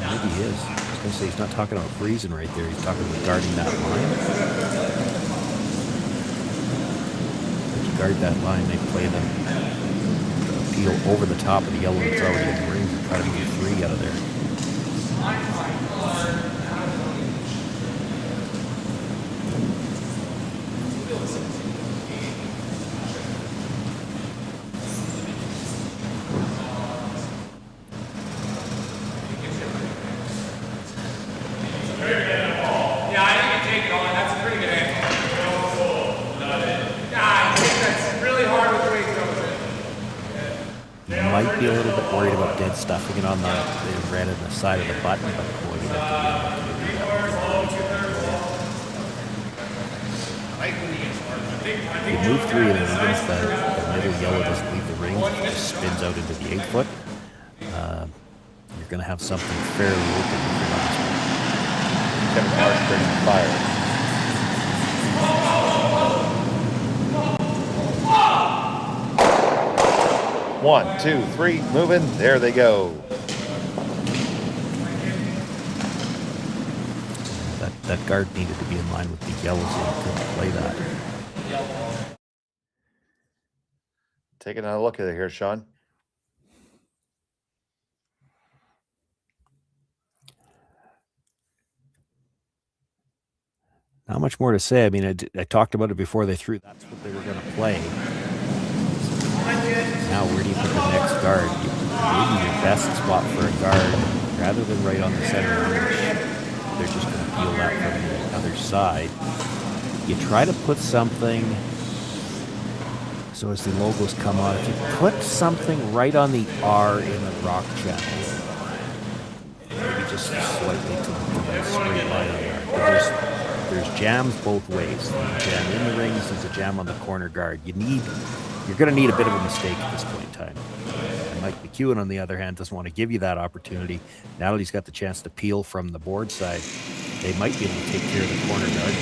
Maybe he is. I was going to say he's not talking about freezing right there. He's talking about guarding that line. If you guard that line, they play them peel over the top of the yellow that's already in the ring and try to move 3 out of there. Might be a little bit worried about dead stuffing it on the red and the side of the button, but boy, you have to be able to do that. You move 3 and then even if the middle yellow doesn't leave the ring, it just spins out into the 8-foot. You're going to have something fairly open if you're not. Kevin Marsh bringing fire. One, 2, 3, moving. There they go. That guard needed to be in line with the yellows, so he couldn't play that. Taking a look at it here, Sean. Not much more to say. I mean, I talked about it before they threw. That's what they were going to play. Now, where do you put the next guard? Maybe your best spot for a guard, rather than right on the center line, they're just going to peel that from the other side. You try to put something, so as the logos come on, if you put something right on the R in the rock channel, maybe just slightly to the straight line on there. But there's jams both ways. There's a jam in the rings, there's a jam on the corner guard. You're going to need a bit of a mistake at this point in time. And Mike McEwen, on the other hand, doesn't want to give you that opportunity. Now that he's got the chance to peel from the board side, they might be able to take care of the corner guard.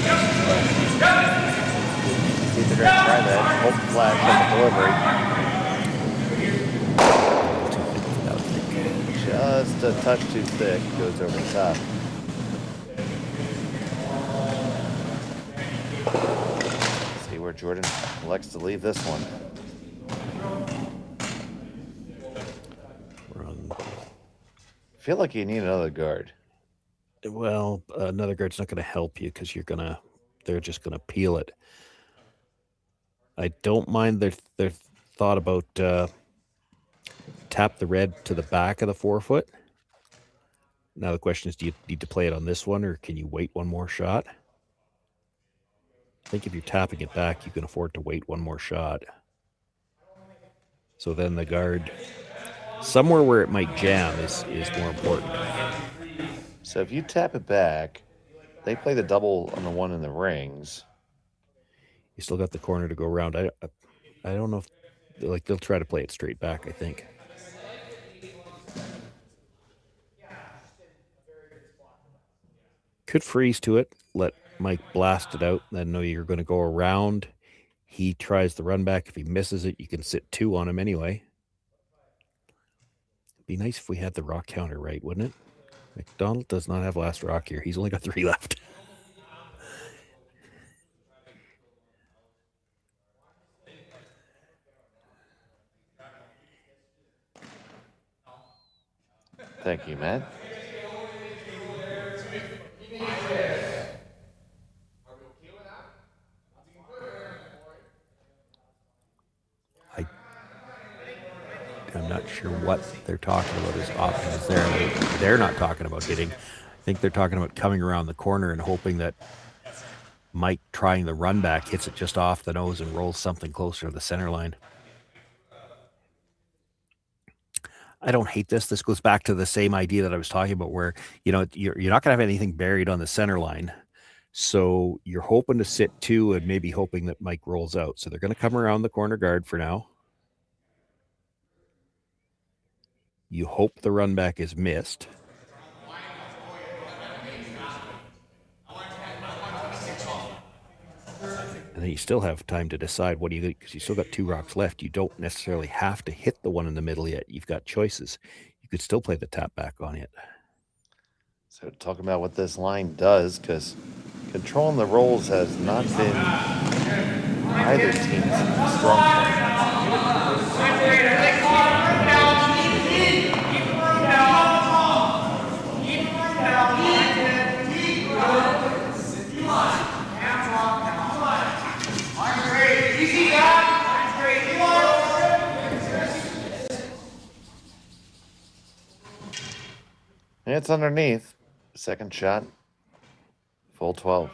They're going to try that. Hope flash on the delivery. Just a touch too thick. Goes over the top. See where Jordon elects to leave this one. I feel like you need another guard. Well, another guard's not going to help you because they're just going to peel it. I don't mind their thought about tap the red to the back of the 4-foot. Now the question is, do you need to play it on this one, or can you wait one more shot? I think if you're tapping it back, you can afford to wait one more shot. So then the guard, somewhere where it might jam is more important. So if you tap it back, they play the double on the one in the rings. You still got the corner to go around. I don't know if they'll try to play it straight back, I think. Could freeze to it, let Mike blast it out, then know you're going to go around. He tries the run back. If he misses it, you can sit 2 on him anyway. It'd be nice if we had the rock counter right, wouldn't it? McDonald does not have last rock here. He's only got 3 left. Thank you, Matt. I'm not sure what they're talking about as often as they're not talking about hitting. I think they're talking about coming around the corner and hoping that Mike, trying the run back, hits it just off the nose and rolls something closer to the center line. I don't hate this. This goes back to the same idea that I was talking about where, you're not going to have anything buried on the center line. So you're hoping to sit 2 and maybe hoping that Mike rolls out. So they're going to come around the corner guard for now. You hope the run back is missed. And then you still have time to decide what do you think, because you still got 2 rocks left. You don't necessarily have to hit the one in the middle yet. You've got choices. You could still play the tap back on it. So talking about what this line does, because controlling the rolls has not been either team's strong point. And it's underneath. Second shot. Full 12.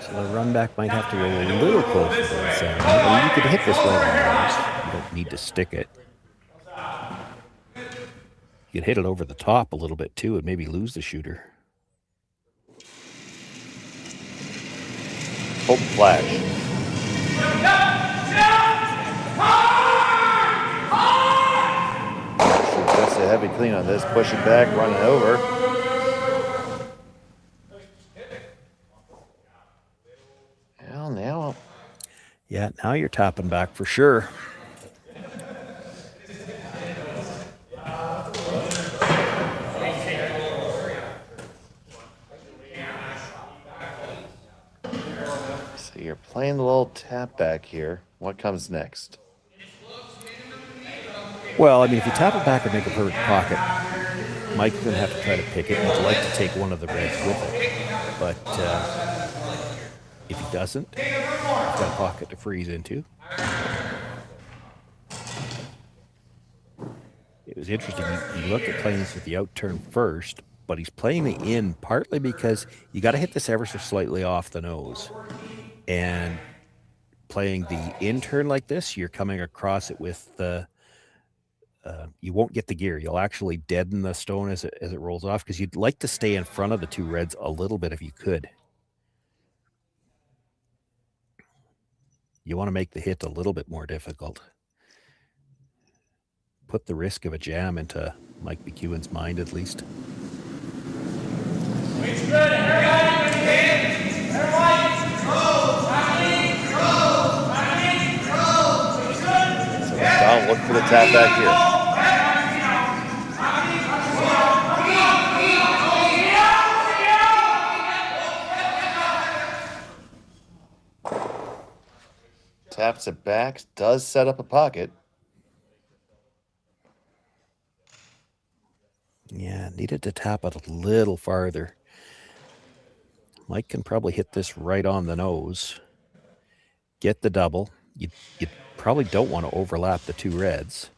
So the run back might have to roll a little closer to the center. I mean, you could hit this right on the nose. You don't need to stick it. You could hit it over the top a little bit too and maybe lose the shooter. Hold the flash. Just a heavy clean on this. Pushing back, running over. Well, now. Yeah, now you're tapping back for sure. So you're playing the little tap back here. What comes next? Well, I mean, if you tap it back and make a perfect pocket, Mike's going to have to try to pick it. He'd like to take one of the reds with it. But if he doesn't, he's got a pocket to freeze into. It was interesting. He looked at playing this with the out turn first, but he's playing the in partly because you got to hit this ever so slightly off the nose. And playing the in turn like this, you're coming across it with the... you won't get the gear. You'll actually deaden the stone as it rolls off because you'd like to stay in front of the 2 reds a little bit if you could. You want to make the hit a little bit more difficult. Put the risk of a jam into Mike McEwen's mind at least. So McDonald look for the tap back here. Taps it back, does set up a pocket. Yeah, needed to tap it a little farther. Mike can probably hit this right on the nose. Get the double. You probably don't want to overlap the 2 reds.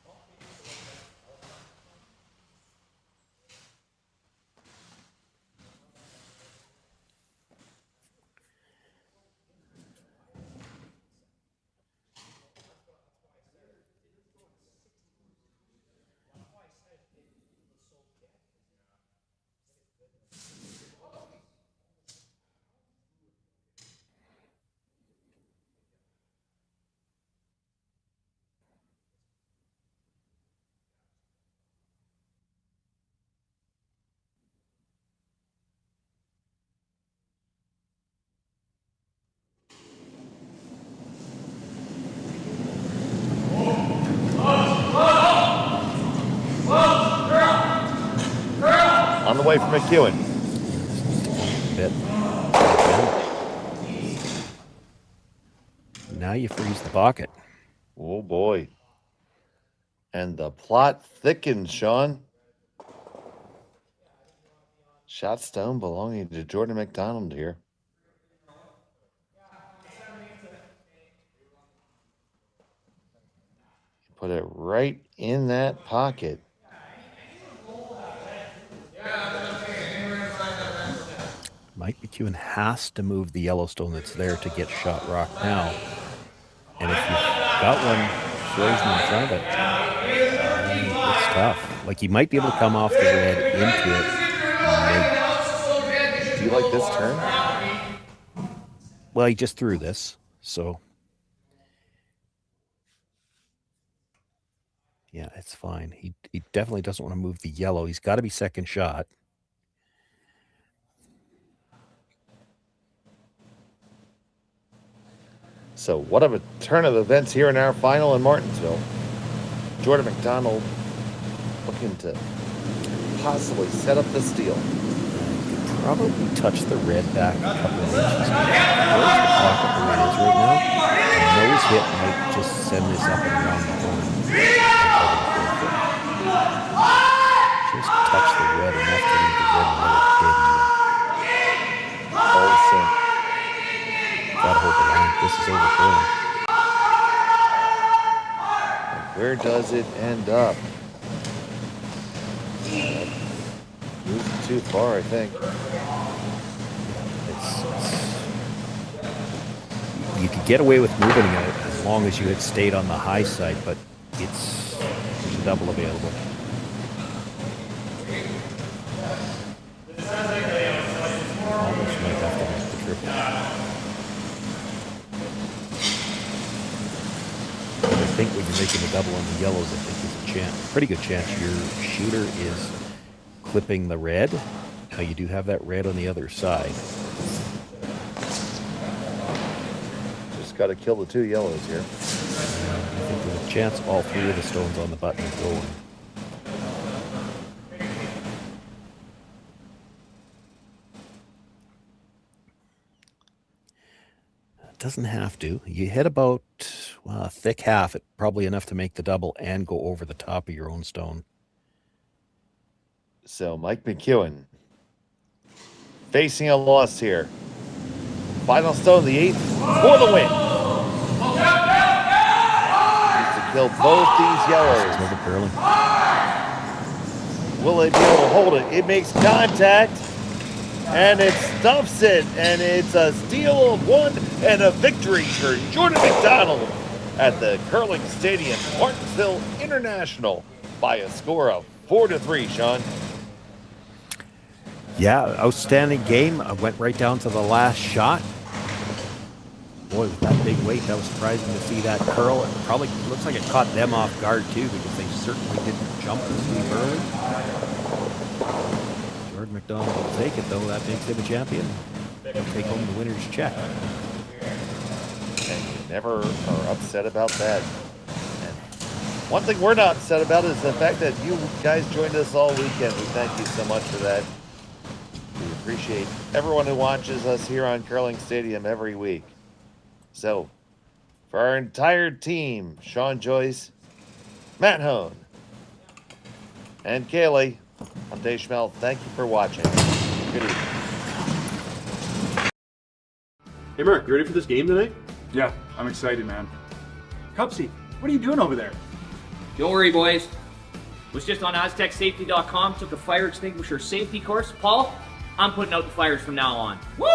On the way from McEwen. Bit. Now you freeze the pocket. Oh boy. And the plot thickens, Sean. Shot stone belonging to Jordon McDonald here. Put it right in that pocket. Mike McEwen has to move the Yellowstone that's there to get shot rock now. And if you've That one throws him in front of it. It's tough. Like, he might be able to come off the red into it. Do you like this turn? Well, he just threw this, so. Yeah, it's fine. He definitely doesn't want to move the yellow. He's got to be second shot. So what of a turn of events here in our final in Martensville. Jordon McDonald looking to possibly set up the steal. Probably touch the red back a couple of inches. Where's the pocket where it is right now? A nose hit might just send this up and around the horn. Just touch the red enough to leave the red and let it dead even. Also, gotta hold the line. This is over curling. where does it end up? Moved too far, I think. You could get away with moving it as long as you had stayed on the high side, but there's a double available. Almost might have to make the triple. I think when you're making a double on the yellows, I think there's a pretty good chance your shooter is clipping the red. Now you do have that red on the other side. Just got to kill the two yellows here. I think there's a chance all three of the stones on the button are going. Doesn't have to. You hit about a thick half, probably enough to make the double and go over the top of your own stone. So Mike McEwen facing a loss here. Final stone, the 8th for the win. Needs to kill both these yellows. Will it be able to hold it? It makes contact. And it stuffs it, and it's a steal of 1 and a victory for Jordon McDonald at the Curling Stadium, Martensville International, by a score of 4-3, Sean. Yeah, outstanding game. I went right down to the last shot. Boy, with that big weight, that was surprising to see that curl. It probably looks like it caught them off guard, too, because they certainly didn't jump the sweep early. Jordon McDonald will take it, though. That makes him a champion. He'll take home the winner's check. And you never are upset about that. And one thing we're not upset about is the fact that you guys joined us all weekend. We thank you so much for that. We appreciate everyone who watches us here on Curling Stadium every week. So, for our entire team, Sean Joyce, Matt Hone, and Kaylee, I'm Dave Schmel. Thank you for watching. Good evening. Hey, Mark, you ready for this game tonight? Yeah, I'm excited, man. Cupsy, what are you doing over there? Don't worry, boys. Was just on aztecsafety.com, took a fire extinguisher safety course. Paul, I'm putting out the fires from now on. Woo!